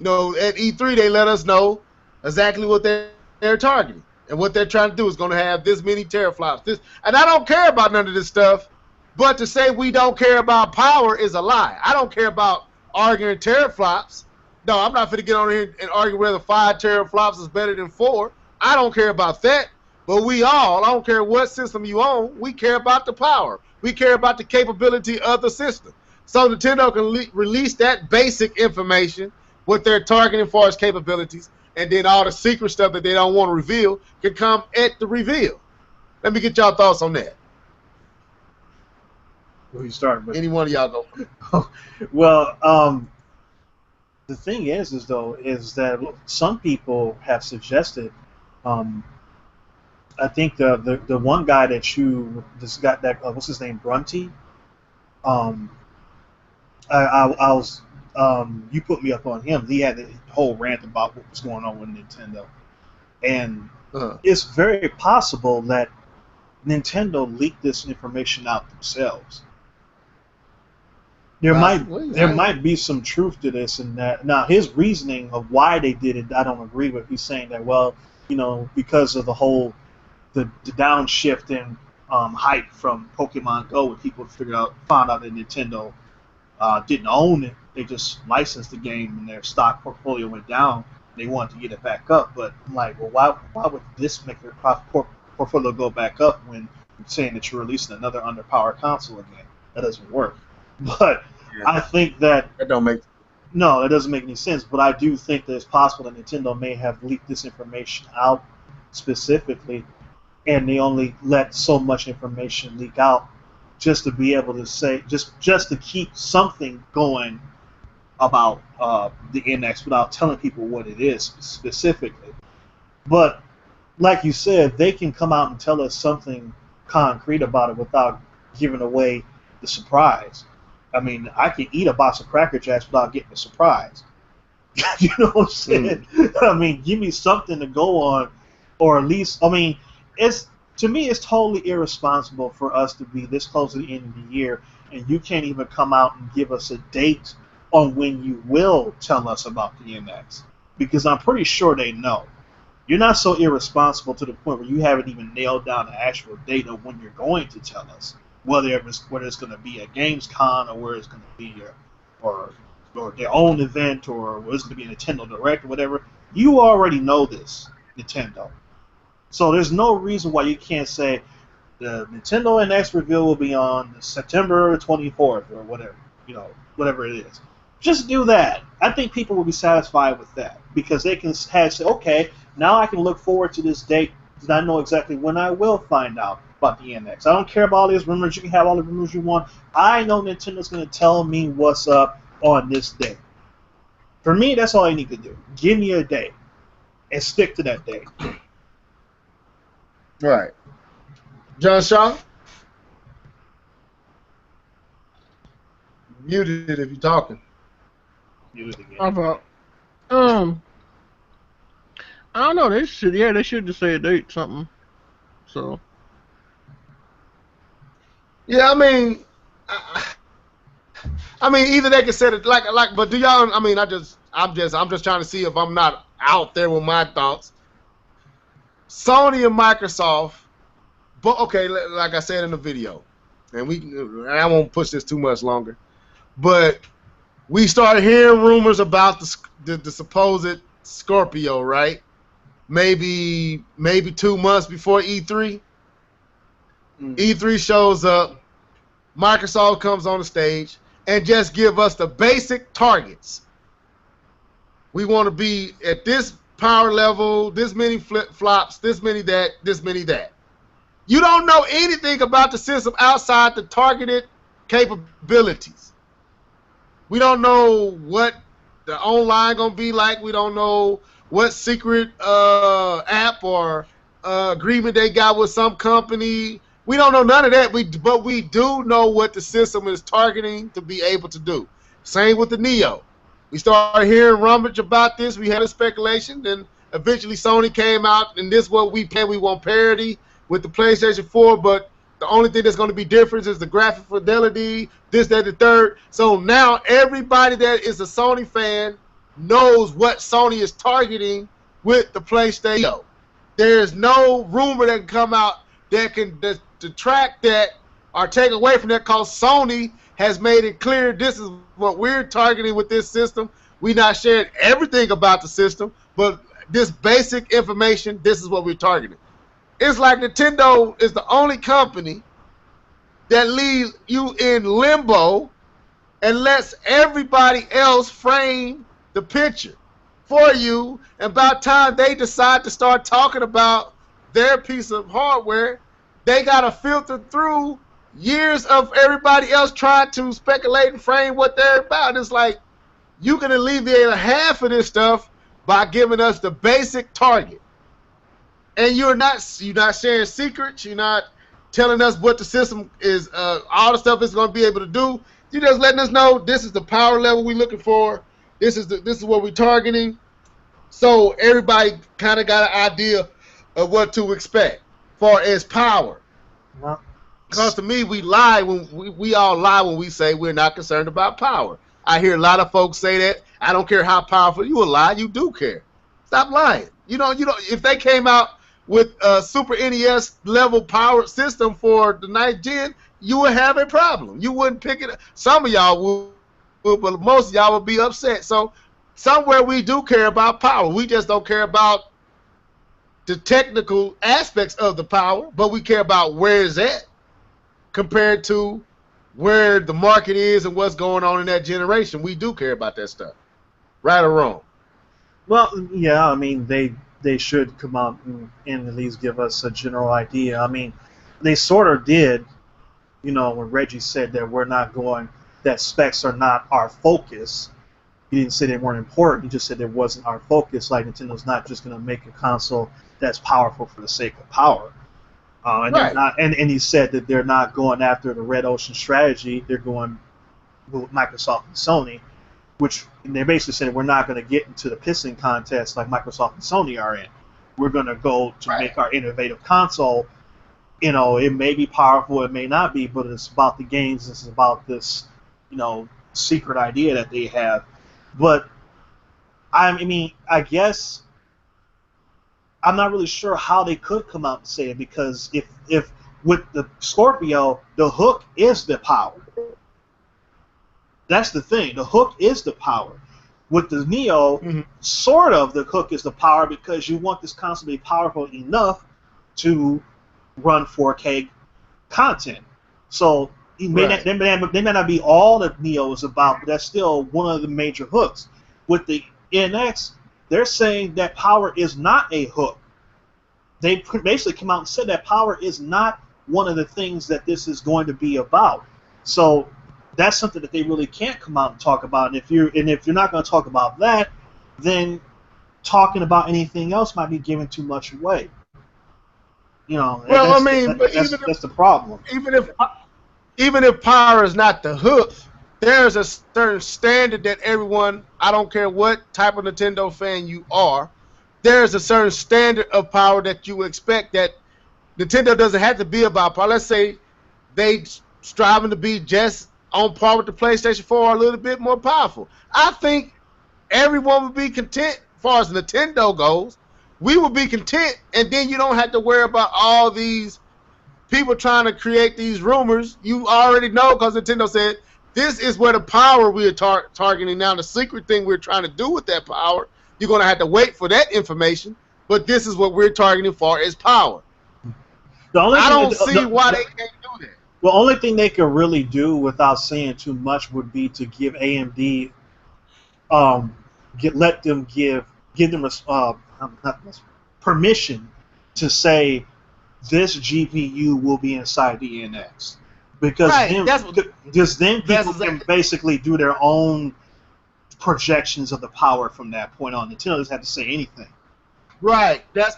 At E3, they let us know exactly what they're targeting. And what they're trying to do is going to have this many teraflops. And I don't care about none of this stuff, but to say we don't care about power is a lie. I don't care about arguing teraflops. No, I'm not going to get on here and argue whether 5 teraflops is better than 4. I don't care about that. But I don't care what system you own, we care about the power. We care about the capability of the system. So Nintendo can release that basic information, what they're targeting for as capabilities, and then all the secret stuff that they don't want to reveal can come at the reveal. Let me get y'all thoughts on that. Who you starting with? Any one of y'all go. Well, the thing is that some people have suggested. Um, I think the one guy that this got that what's his name, Brunty. Um, I was you put me up on him. He had a whole rant about what was going on with Nintendo, and it's very possible that Nintendo leaked this information out themselves. There might be some truth to this and that. Now, his reasoning of why they did it, I don't agree with. He's saying that, well, because of the downshift in hype from Pokemon Go, when people found out that Nintendo didn't own it, they just licensed the game and their stock portfolio went down. They wanted to get it back up, but I'm like, well, why would this make their portfolio go back up when you're saying that you're releasing another underpowered console again? That doesn't work. But I think that don't make no, that doesn't make any sense. But I do think that it's possible that Nintendo may have leaked this information out specifically, and they only let so much information leak out just to be able to say just to keep something going about the NX without telling people what it is specifically. But like you said, they can come out and tell us something concrete about it without giving away the surprise. I mean, I can eat a box of Cracker Jacks without getting a surprise. You know what I'm saying? I mean, give me something to go on, or at least, I mean, to me, it's totally irresponsible for us to be this close to the end of the year, and you can't even come out and give us a date on when you will tell us about the NX, because I'm pretty sure they know. You're not so irresponsible to the point where you haven't even nailed down the actual date of when you're going to tell us. Whether it's going to be a Gamescom, or where it's going to be, or their own event, or where it's going to be a Nintendo Direct or whatever. You already know this, Nintendo. So there's no reason why you can't say the Nintendo NX reveal will be on September 24th or whatever, whatever it is. Just do that. I think people will be satisfied with that, because they can say, okay, now I can look forward to this date because I know exactly when I will find out about the NX. I don't care about all these rumors. You can have all the rumors you want. I know Nintendo's going to tell me what's up on this day. For me, that's all I need to do. Give me a date and stick to that date. Right. John Shaw? Muted if you're talking. Muted again. I don't know. They should just say a date, something. So. Yeah, I mean, either they can set it but do y'all? I mean, I'm just trying to see if I'm not out there with my thoughts. Sony and Microsoft, but okay, like I said in the video, and I won't push this too much longer, but we started hearing rumors about the supposed Scorpio, right? Maybe 2 months before E3. E3 shows up, Microsoft comes on the stage and just give us the basic targets. We want to be at this power level, this many flip-flops, this many that, this many that. You don't know anything about the system outside the targeted capabilities. We don't know what the online going to be like. We don't know what secret app or agreement they got with some company. We don't know none of that, but we do know what the system is targeting to be able to do. Same with the Neo. We started hearing rumblings about this. We had a speculation. Then eventually Sony came out, and this is what we want parity with the PlayStation 4, but the only thing that's going to be different is the graphic fidelity, this, that, the third. So now everybody that is a Sony fan knows what Sony is targeting with the PlayStation. There's no rumor that can come out that can detract that or take away from that, because Sony has made it clear this is what we're targeting with this system. We're not sharing everything about the system, but this basic information, this is what we're targeting. It's like Nintendo is the only company that leaves you in limbo and lets everybody else frame the picture for you. And by the time they decide to start talking about their piece of hardware, they got to filter through years of everybody else trying to speculate and frame what they're about. It's like you can alleviate a half of this stuff by giving us the basic target. And you're not sharing secrets. You're not telling us what the system is, all the stuff it's going to be able to do. You're just letting us know this is the power level we're looking for. This is what we're targeting. So everybody kind of got an idea of what to expect far as power. Well, Because to me, we lie when we all lie when we say we're not concerned about power. I hear a lot of folks say that. I don't care how powerful you a lie. You do care. Stop lying. You don't. If they came out with a Super NES level powered system for the 9th gen, you would have a problem. You wouldn't pick it up. Some of y'all would, but most of y'all would be upset. So somewhere we do care about power. We just don't care about the technical aspects of the power, but we care about where it's at compared to where the market is and what's going on in that generation. We do care about that stuff, right or wrong. well, yeah. I mean, they should come out and at least give us a general idea. I mean, they sort of did, when Reggie said that that specs are not our focus. He didn't say they weren't important. He just said it wasn't our focus. Like, Nintendo's not just going to make a console that's powerful for the sake of power. And Right. they're not, and he said that they're not going after the Red Ocean strategy. They're going with Microsoft and Sony, which they basically said we're not going to get into the pissing contest like Microsoft and Sony are in. We're going to go to Right. make our innovative console. It may be powerful, it may not be, but it's about the games. It's about this, secret idea that they have. But I mean, I guess I'm not really sure how they could come out and say it, because if with the Scorpio, the hook is the power. That's the thing. The hook is the power. With the Neo, sort of the hook is the power, because you want this console to be powerful enough to run 4K content. So they may not be all that Neo is about, but that's still one of the major hooks. With the NX, they're saying that power is not a hook. They basically come out and said that power is not one of the things that this is going to be about. So that's something that they really can't come out and talk about. And if you're not going to talk about that, then talking about anything else might be giving too much away. Well, I mean, but that's the problem. Even if power is not the hook, there's a certain standard that everyone, I don't care what type of Nintendo fan you are, there's a certain standard of power that you expect. That Nintendo doesn't have to be about power. Let's say they striving to be just on par with the PlayStation 4 or a little bit more powerful. I think everyone would be content as far as Nintendo goes. We would be content, and then you don't have to worry about all these people trying to create these rumors. You already know, because Nintendo said, this is where the power we are targeting now. The secret thing we're trying to do with that power, you're going to have to wait for that information, but this is what we're targeting for as power. I don't see why they can't do that. The only thing they could really do without saying too much would be to give AMD, give them permission to say this GPU will be inside the NX, because then people can basically do their own projections of the power from that point on. Nintendo doesn't have to say anything. Right, that's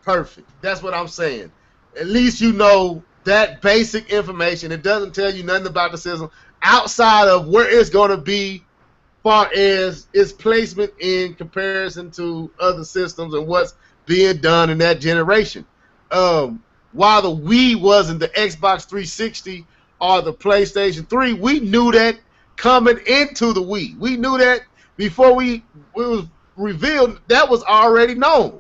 perfect. That's what I'm saying. At least you know that basic information. It doesn't tell you nothing about the system outside of where it's going to be, far as its placement in comparison to other systems and what's being done in that generation. While the Wii wasn't the Xbox 360 or the PlayStation 3, we knew that coming into the Wii. We knew that before it was revealed. That was already known.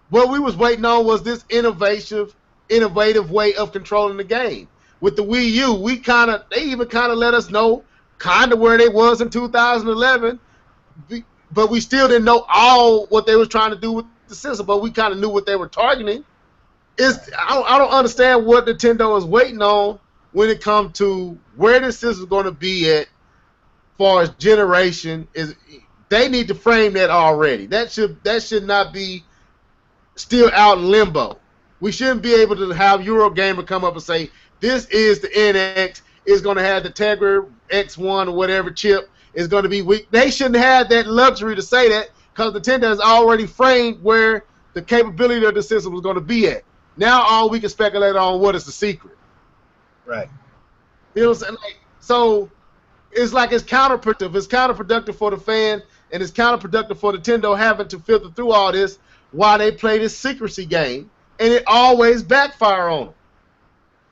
What we was waiting on was this innovative way of controlling the game. With the Wii U, they even kind of let us know kind of where they was in 2011, but we still didn't know all what they was trying to do with the system, but we kind of knew what they were targeting. I don't understand what Nintendo is waiting on when it comes to where this system is going to be at far as generation. They need to frame that already. That should not be still out in limbo. We shouldn't be able to have Eurogamer come up and say, this is the NX. It's going to have the Tegra X1 or whatever chip is going to be weak. They shouldn't have that luxury to say that because Nintendo has already framed where the capability of the system was going to be at. Now all we can speculate on what is the secret. Right. You know what I'm saying? So it's like it's counterproductive. It's counterproductive for the fan, and it's counterproductive for Nintendo having to filter through all this while they play this secrecy game, and it always backfire on them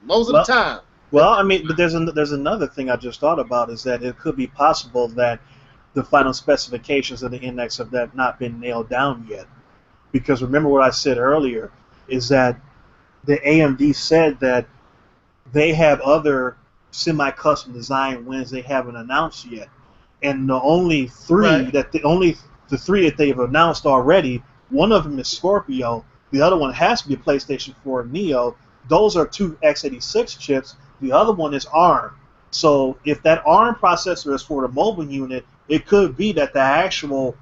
most of the time. Well, I mean, but there's another thing I just thought about is that it could be possible that the final specifications of the NX have not been nailed down yet. Because remember what I said earlier is that the AMD said that they have other semi-custom design wins they haven't announced yet, and the only three the three that they've announced already, one of them is Scorpio, the other one has to be a PlayStation 4 Neo. Those are two x86 chips. The other one is ARM. So if that ARM processor is for the mobile unit, it could be that the actual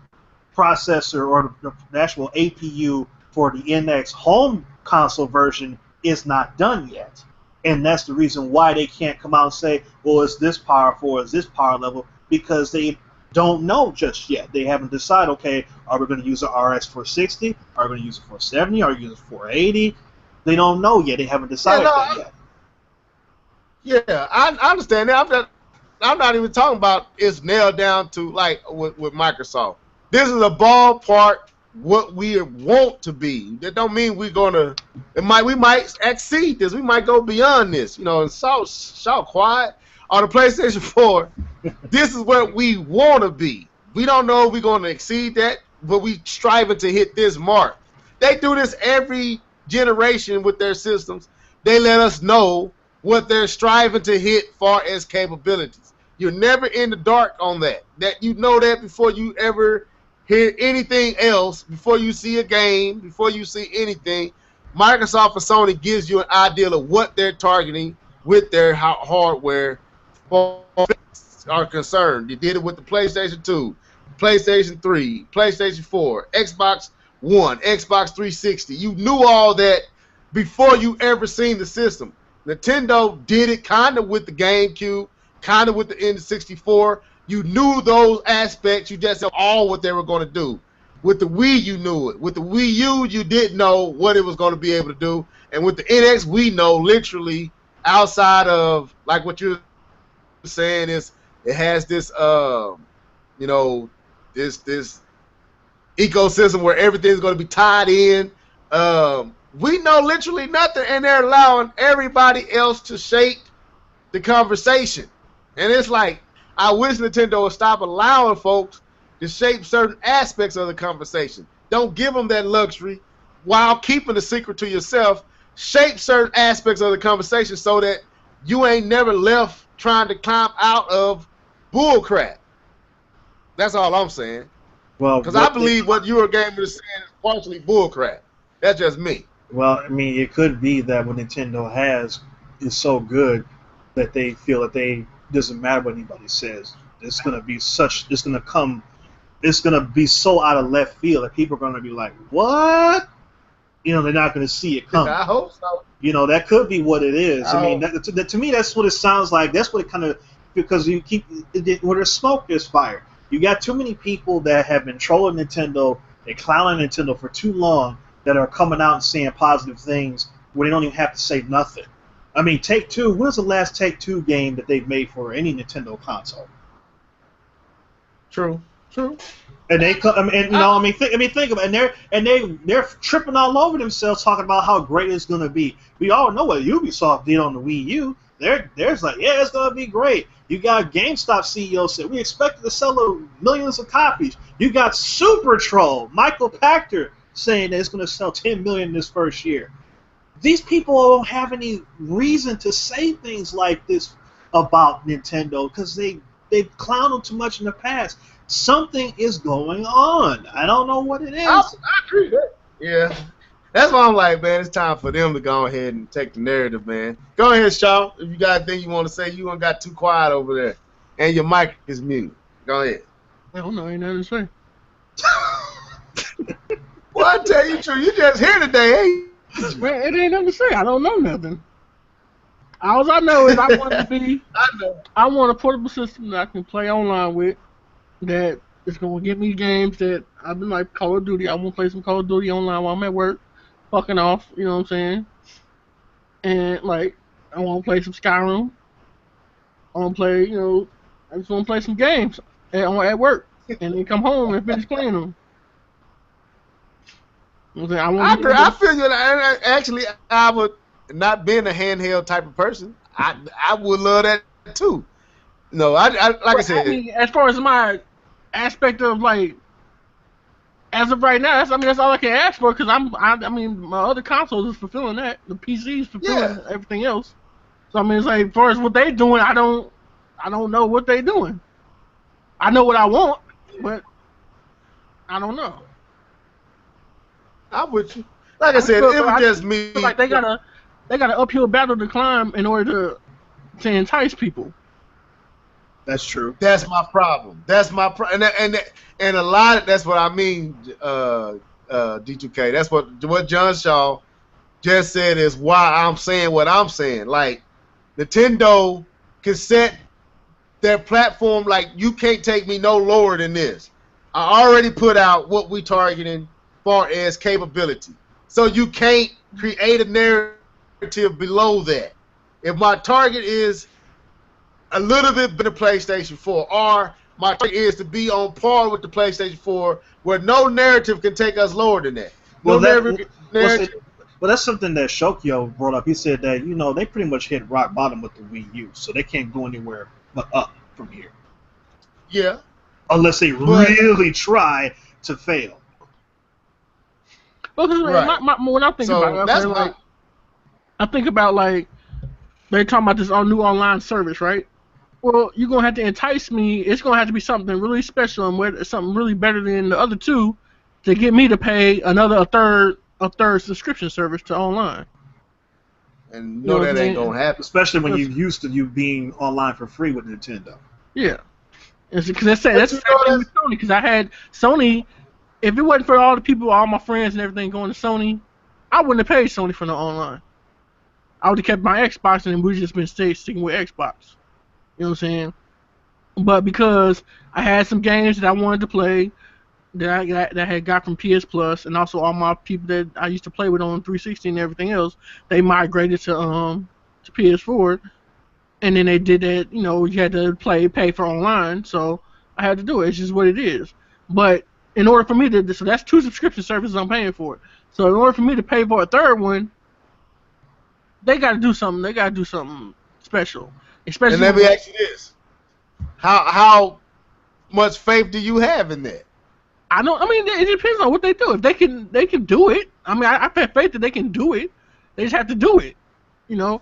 processor or the actual APU for the NX home console version is not done yet. And that's the reason why they can't come out and say, well, it's this powerful, it's this power level, because they don't know just yet. They haven't decided, okay, are we going to use an RX 460? Are we going to use a 470? Are we going to use a 480? They don't know yet. They haven't decided that yet. Yeah, I understand that. I'm not even talking about it's nailed down to like with Microsoft. This is a ballpark what we want to be. That don't mean we're gonna. We might exceed this. We might go beyond this. You know, and shout quiet on the PlayStation 4. This is what we want to be. We don't know if we're going to exceed that, but we striving to hit this mark. They do this every generation with their systems. They let us know what they're striving to hit far as capabilities. You're never in the dark on that. That you know that before you ever hear anything else, before you see a game, before you see anything. Microsoft and Sony gives you an idea of what they're targeting with their hardware are concerned. They did it with the PlayStation 2, PlayStation 3, PlayStation 4, Xbox One, Xbox 360. You knew all that before you ever seen the system. Nintendo did it kind of with the GameCube, kind of with the N64. You knew those aspects. You just knew all what they were going to do. With the Wii, you knew it. With the Wii U, you didn't know what it was going to be able to do. And with the NX, we know literally outside of like what you're saying is it has this this ecosystem where everything's going to be tied in. We know literally nothing, and they're allowing everybody else to shape the conversation. And it's like, I wish Nintendo would stop allowing folks to shape certain aspects of the conversation. Don't give them that luxury while keeping the secret to yourself. Shape certain aspects of the conversation so that you ain't never left trying to climb out of bullcrap. That's all I'm saying. Well, because I believe what Eurogamer is saying is partially bullcrap. That's just me. Well, I mean, it could be that what Nintendo has is so good that they feel that they doesn't matter what anybody says. It's gonna be so out of left field that people are gonna be like, what? You know, they're not gonna see it coming. I hope so. You know, that could be what it is. I mean, to me, that's what it sounds like. That's what it kind of, because you keep, where there's smoke, there's fire. You got too many people that have been trolling Nintendo and clowning Nintendo for too long that are coming out and saying positive things where they don't even have to say nothing. I mean, Take-Two, when's the last Take-Two game that they've made for any Nintendo console? True. And they come, think about it, and they're tripping all over themselves talking about how great it's gonna be. We all know what Ubisoft did on the Wii U. There's like, yeah, it's gonna be great. You got GameStop CEO said we expected to sell millions of copies. You got Super Troll, Michael Pachter, saying that it's gonna sell 10 million this first year. These people don't have any reason to say things like this about Nintendo because they've clowned them too much in the past. Something is going on. I don't know what it is. I agree with that. Yeah. That's why I'm like, man, it's time for them to go ahead and take the narrative, man. Go ahead, Shaw. If you got anything you want to say, you don't got too quiet over there. And your mic is muted. Go ahead. I don't know. Ain't nothing to say. Well, I tell you the truth. You just here today, ain't you? Man, it ain't nothing to say. I don't know nothing. All I know is I want to be. I know. I want a portable system that I can play online with. That is gonna get me games that I've been like Call of Duty. I want to play some Call of Duty online while I'm at work, fucking off. You know what I'm saying? And like, I want to play some Skyrim. I want to play. I just want to play some games at work, and then come home and finish playing them. You know what I'm saying? I I want to be agree. able I to. feel you. Actually, I would not being a handheld type of person. I would love that too. No, I like I But I said, mean, as far as my aspect of like, as of right now, that's all I can ask for because I mean, my other consoles is fulfilling that. The PC is fulfilling yeah. everything else. So I mean, it's like as far as what they doing, I don't know what they doing. I know what I want, but I don't know. I'm with you. Like I I just said, feel, it was I just just me. feel like they got an uphill battle to climb in order to entice people. That's true. That's my problem. That's my problem, and a lot of that's what I mean. D2K. That's what John Shaw just said is why I'm saying what I'm saying. Like Nintendo can set their platform like you can't take me no lower than this. I already put out what we targeting far as capability. So you can't create a narrative below that. If my target is a little bit better PlayStation 4, or my target is to be on par with the PlayStation 4, where no narrative can take us lower than that. No Well, narrative. that's something that Shokyo brought up. He said that they pretty much hit rock bottom with the Wii U, so they can't go anywhere but up from here, Yeah, unless they but really try to fail. Well, cause right. when I think about it, So okay, that's like my I think about like they talking about this new online service, right? Well, you're gonna have to entice me. It's gonna have to be something really special and something really better than the other two to get me to pay a third subscription service to online. and You know what that I'm ain't saying? gonna happen. Especially when you're 'Cause- used to you being online for free with Nintendo. yeah, because that's the But same thing with Sony. Because I had Sony. If it wasn't for all the people, all my friends and everything going to Sony, I wouldn't have paid Sony for no online. I would have kept my Xbox and we just been sticking with Xbox. You know what I'm saying? But because I had some games that I wanted to play that I had got from PS Plus, and also all my people that I used to play with on 360 and everything else, they migrated to PS4, and then they did that. You had to pay for online, so I had to do it. It's just what it is. But in order for me so that's two subscription services I'm paying for. So in order for me to pay for a third one, they got to do something. They got to do something special, especially. And let me ask you this: how much faith do you have in that? I don't. I mean, it depends on what they do. If they can do it. I mean, I have faith that they can do it. They just have to do it. You know.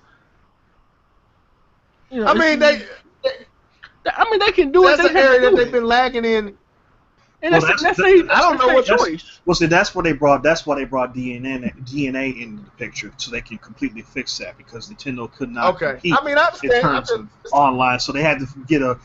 I mean, they I mean, they can do it. that's They an just have area to that do they've it. been lacking in. And Well, that's that's- I don't know what their that's- choice. Well, see, that's why they brought DNA into the picture, so they can completely fix that because Nintendo could not Okay, compete I mean, I in understand. terms of online, so they had to get a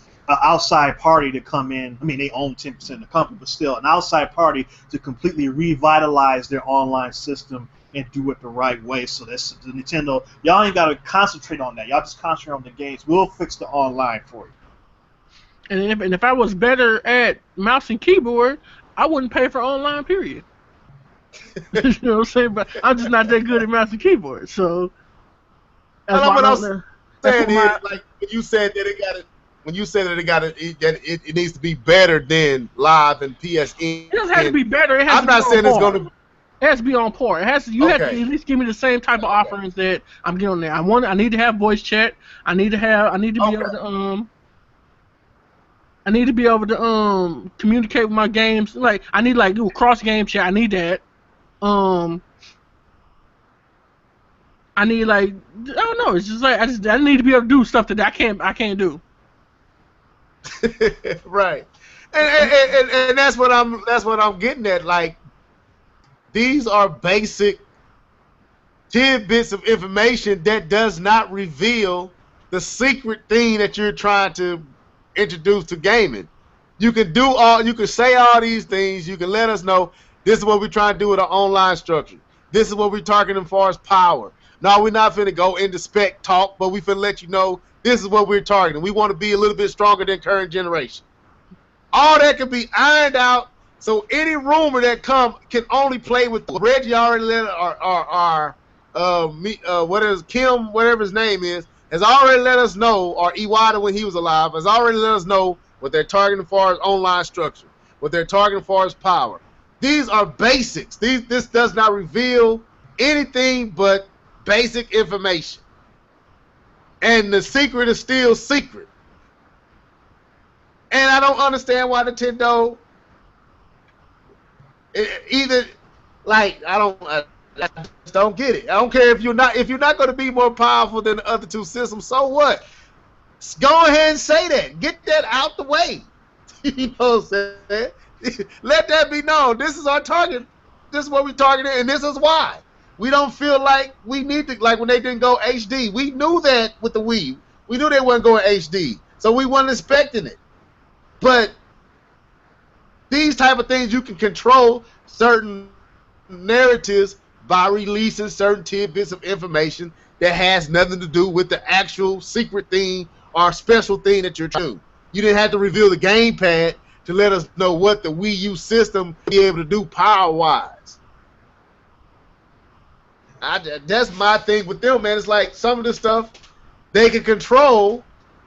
outside party to come in. I mean, they own 10% of the company, but still, an outside party to completely revitalize their online system and do it the right way. So that's the Nintendo. Y'all ain't got to concentrate on that. Y'all just concentrate on the games. We'll fix the online for you. And if I was better at mouse and keyboard, I wouldn't pay for online. Period. You know what I'm saying? But I'm just not that good at mouse and keyboard, so that's Well, why what I I'm don't. saying is, like when you said that it got it, when you said that it needs to be better than live and PSN. It doesn't have to be better. It has I'm to be not on saying it's par. going to. It has to be on par. It has to. You have to Okay. at least give me the same type of Okay. offerings that I'm getting on there. I need to have voice chat. I need to be Okay. able to I need to be able to communicate with my games. Like I need do cross game chat. I need that. Um, I need I don't know. It's just I need to be able to do stuff that I can't do. Right. And that's what I'm getting at. Like these are basic tidbits of information that does not reveal the secret thing that you're trying to introduce to gaming. You can say all these things. You can let us know this is what we're trying to do with our online structure. This is what we're targeting as far as power. No, we're not finna go into spec talk, but we finna let you know this is what we're targeting. We want to be a little bit stronger than current generation. All that can be ironed out. So any rumor that come can only play with Reggie already let what is Kim, whatever his name is, has already let us know, or Iwata when he was alive, has already let us know what they're targeting for as online structure, what they're targeting for as power. These are basics. This does not reveal anything but basic information. And the secret is still secret. And I don't understand why Nintendo either I just don't get it. I don't care if you're not going to be more powerful than the other two systems. So what? Go ahead and say that. Get that out the way. You know what I'm saying? Let that be known. This is our target. This is what we're targeting, and this is why. We don't feel like we need to, like when they didn't go HD. We knew that with the Wii. We knew they weren't going HD. So we weren't expecting it. But these type of things, you can control certain narratives by releasing certain tidbits of information that has nothing to do with the actual secret thing or special thing that you're trying to do. You didn't have to reveal the gamepad to let us know what the Wii U system be able to do power-wise. That's my thing with them, man. It's like some of the stuff they can control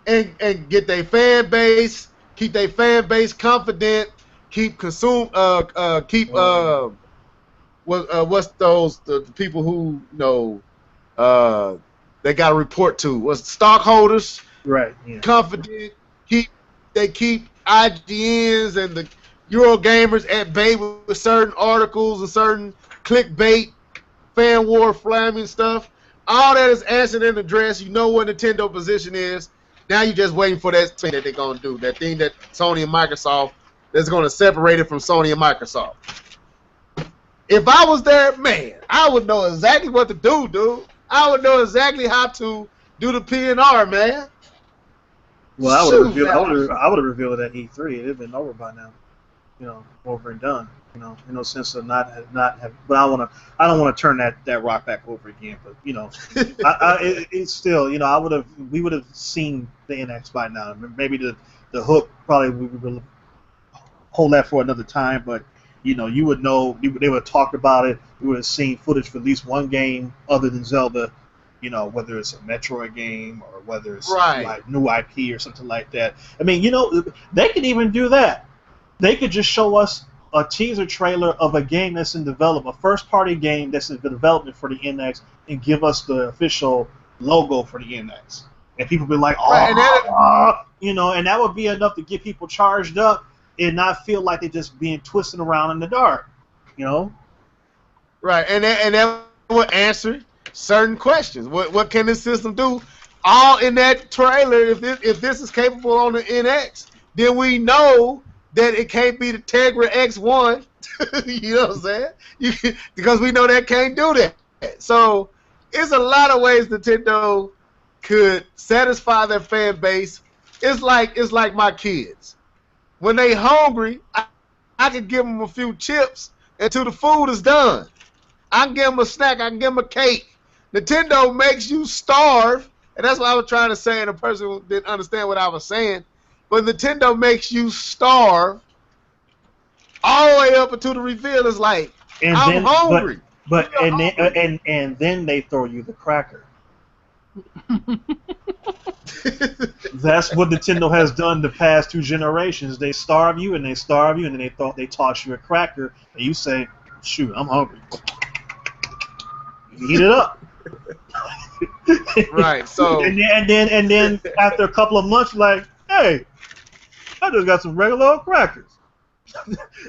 and get their fan base, keep their fan base confident, keep what's those the people who they got to report to what's stockholders, right? Yeah. Confident. They keep IGNs and the Eurogamers at bay with certain articles and certain clickbait, fan war, flaming stuff. All that is answered and addressed. You know what Nintendo position is. Now you're just waiting for that thing that they're gonna do. That thing that Sony and Microsoft that's gonna separate it from Sony and Microsoft. If I was there, man, I would know exactly what to do, dude. I would know exactly how to do the PNR, man. Well, I would have revealed it at E3. It'd have been over by now, over and done. In no sense of not have. But I don't want to turn that rock back over again. But it's still, we would have seen the NX by now. Maybe the hook probably we would hold that for another time. But you would know. They would have talked about it. We would have seen footage for at least one game other than Zelda. Whether it's a Metroid game or whether it's like new IP or something like that. I mean, they could even do that. They could just show us a teaser trailer of a game that's in development, a first-party game that's in development for the NX, and give us the official logo for the NX. And people be like, and that would be enough to get people charged up and not feel like they're just being twisted around in the dark. Right, and that would answer certain questions. What can this system do? All in that trailer. If this is capable on the NX, then we know that it can't be the Tegra X1. You know what I'm saying? Because we know that can't do that. So it's a lot of ways Nintendo could satisfy their fan base. It's like my kids. When they hungry, I can give them a few chips until the food is done. I can give them a snack. I can give them a cake. Nintendo makes you starve, and that's what I was trying to say, and the person didn't understand what I was saying. But Nintendo makes you starve all the way up until the reveal is like, I'm hungry. And then they throw you the cracker. That's what Nintendo has done the past 2 generations. They starve you, and then they toss you a cracker, and you say, shoot, I'm hungry. You heat it up. Right. So and then after a couple of months, you're like, hey, I just got some regular old crackers.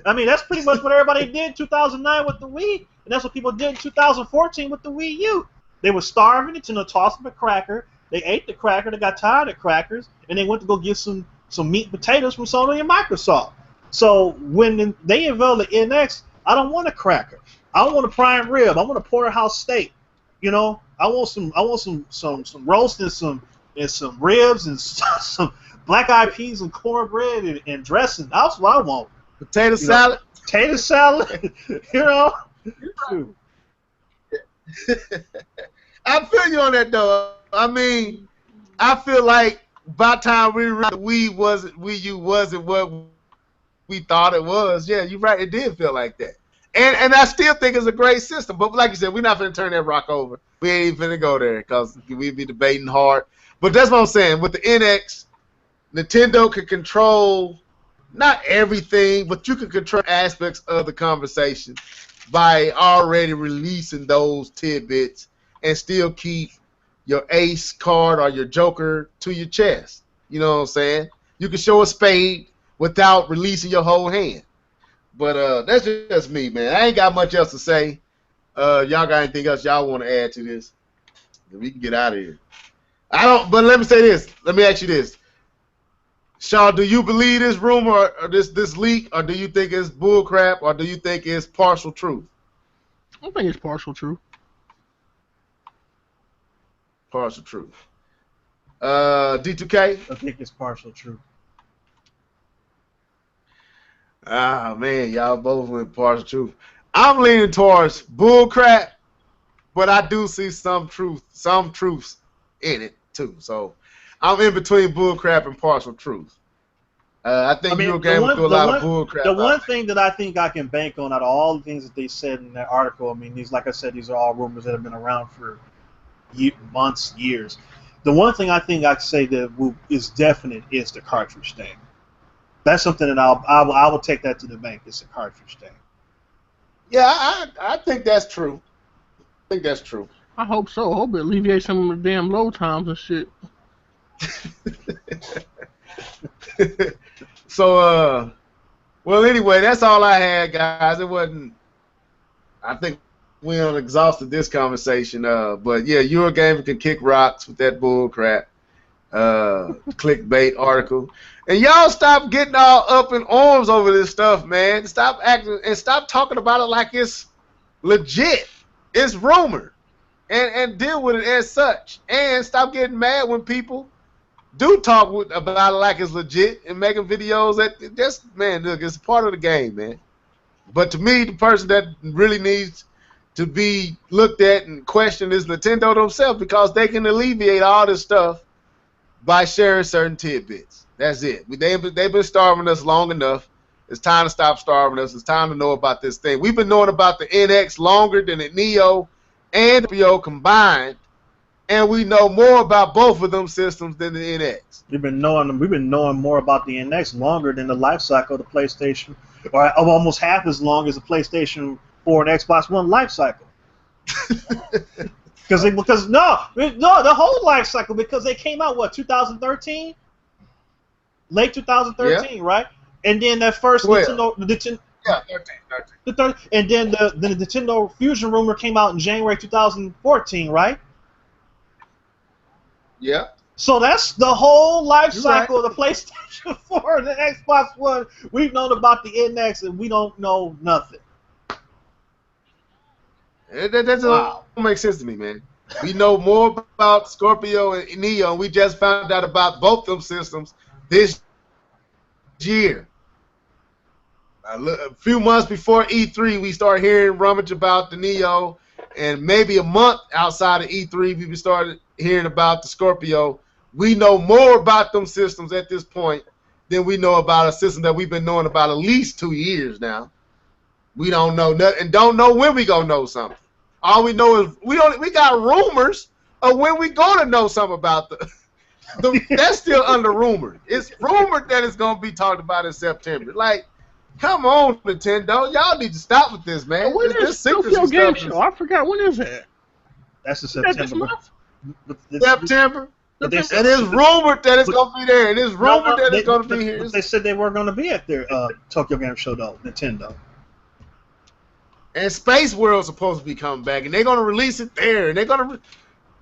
I mean, that's pretty much what everybody did in 2009 with the Wii, and that's what people did in 2014 with the Wii U. They were starving, Nintendo tossed them a cracker. They ate the cracker. They got tired of crackers, and they went to go get some meat and potatoes from Sony and Microsoft. So when they unveiled the NX, I don't want a cracker. I don't want a prime rib. I want a porterhouse steak. I want some roast and some ribs and some black-eyed peas and cornbread and dressing. That's what I want. Potato salad. Potato salad. I feel you on that though. I mean, I feel like by the time we realized Wii U wasn't what we thought it was. Yeah, you're right. It did feel like that. And I still think it's a great system. But like you said, we're not going to turn that rock over. We ain't even finna go there because we'd be debating hard. But that's what I'm saying. With the NX, Nintendo can control not everything, but you can control aspects of the conversation by already releasing those tidbits and still keep your ace card or your joker to your chest. You know what I'm saying? You can show a spade without releasing your whole hand. But that's just me, man. I ain't got much else to say. Y'all got anything else y'all want to add to this? We can get out of here. I don't. But let me say this. Let me ask you this, Shaw. Do you believe this rumor or this leak, or do you think it's bullcrap, or do you think it's partial truth? I think it's partial truth. Partial truth. D2K? I think it's partial truth. Ah, man, y'all both went partial truth. I'm leaning towards bullcrap, but I do see some truths in it too. So I'm in between bullcrap and partial truth. I think Eurogamer do a lot of bullcrap. The one thing that I think I can bank on out of all the things that they said in that article, I mean, like I said, these are all rumors that have been around for months, years. The one thing I think I'd say that is definite is the cartridge thing. That's something that I will take that to the bank. It's a cartridge thing. Yeah, I think that's true. I think that's true. I hope so. I hope it alleviates some of the damn load times and shit. So, well, anyway, that's all I had, guys. It wasn't. I think we exhausted this conversation. But yeah, Eurogamer can kick rocks with that bull crap. Clickbait article. And y'all stop getting all up in arms over this stuff, man. Stop acting and stop talking about it like it's legit. It's rumored. And deal with it as such. And stop getting mad when people do talk about it like it's legit and making videos man, look, it's part of the game, man. But to me, the person that really needs to be looked at and questioned is Nintendo themselves, because they can alleviate all this stuff by sharing certain tidbits. That's it. They've been starving us long enough. It's time to stop starving us. It's time to know about this thing. We've been knowing about the NX longer than the Neo and the Neo combined, and we know more about both of them systems than the NX. We've been knowing more about the NX longer than the life cycle of the PlayStation, or almost half as long as the PlayStation 4 and Xbox One life cycle. Because the whole life cycle, because they came out 2013, late 2013, yeah. Right? And then that first Nintendo, yeah, 13. And then the Nintendo Fusion rumor came out in January 2014, right? Yeah. So that's the whole life cycle of the PlayStation 4 and the Xbox One. We've known about the NX and we don't know nothing. That don't make sense to me, man. We know more about Scorpio and Neo, and we just found out about both them systems this year. A few months before E3, we started hearing rummage about the Neo, and maybe a month outside of E3, we started hearing about the Scorpio. We know more about them systems at this point than we know about a system that we've been knowing about at least 2 years now. We don't know nothing, and don't know when we gonna know something. All we know is we got rumors of when we gonna know something about that's still under rumor. It's rumored that it's gonna be talked about in September. Like, come on, Nintendo, y'all need to stop with this, man. When is Tokyo Game Show? I forgot, when is that? That's in September. September. And it's rumored that it's gonna be there, and it's rumored that it's gonna be here. But they said they weren't gonna be at their Tokyo Game Show though, Nintendo. And Space World's supposed to be coming back, and they're gonna release it there, and they're gonna.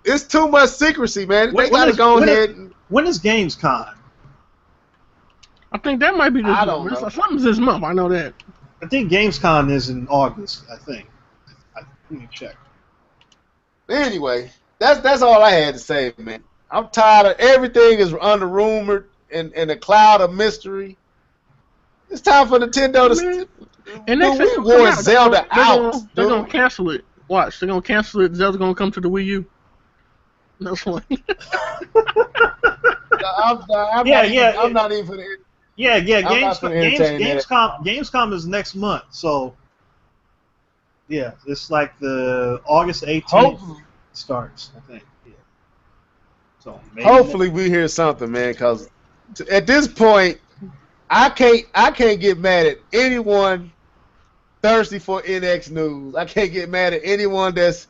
It's too much secrecy, man. They gotta go ahead. When is Gamescom? I think that might be this month. I don't know. Something's this month. I know that. I think Gamescom is in August. I think. Let me check. Anyway, that's all I had to say, man. I'm tired of everything is under rumored and a cloud of mystery. It's time for Nintendo to. And we wore Zelda out. They're gonna cancel it. Watch, they're gonna cancel it. Zelda's gonna come to the Wii U. That's funny. I'm Yeah, not even. yeah, I'm not even. For the, yeah, yeah. I'm not going to entertain that. Gamescom is next month, so yeah, it's like the August 18th Hopefully, starts, I think. Yeah. So maybe hopefully we hear something, man. Because at this point, I can't get mad at anyone thirsty for NX news. I can't get mad at anyone that's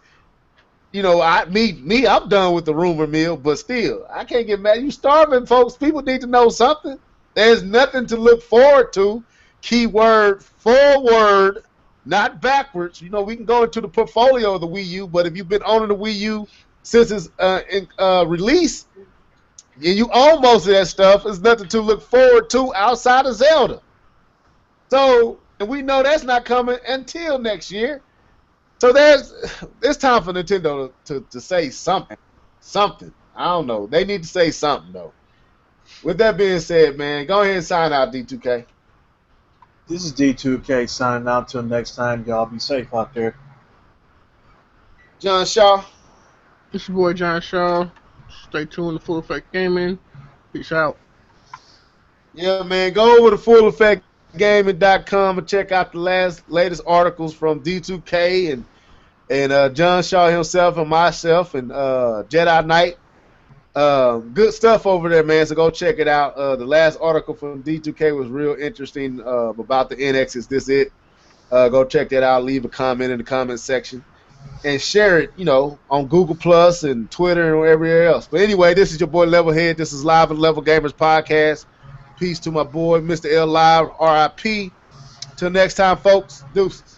I'm done with the rumor mill, but still, I can't get mad. You starving folks. People need to know something. There's nothing to look forward to. Keyword forward, not backwards. We can go into the portfolio of the Wii U, but if you've been owning the Wii U since its release, and you own most of that stuff, there's nothing to look forward to outside of Zelda. So, and we know that's not coming until next year. So it's time for Nintendo to say something. Something. I don't know. They need to say something though. With that being said, man, go ahead and sign out, D2K. this is D2K signing out. Till next time, y'all be safe out there. John Shaw. It's your boy John Shaw. Stay tuned to Full Effect Gaming. Peace out. Yeah, man. Go over to fulleffectgaming.com and check out the latest articles from D2K and John Shaw himself and myself and Jedi Knight. Good stuff over there, man. So go check it out. The last article from D2K was real interesting about the NX. Is this it? Go check that out. Leave a comment in the comment section and share it, on Google Plus and Twitter and everywhere else. But anyway, this is your boy Levelhead. This is Live and Level Gamers Podcast. Peace to my boy, Mr. L Live, RIP. Till next time, folks. Deuces.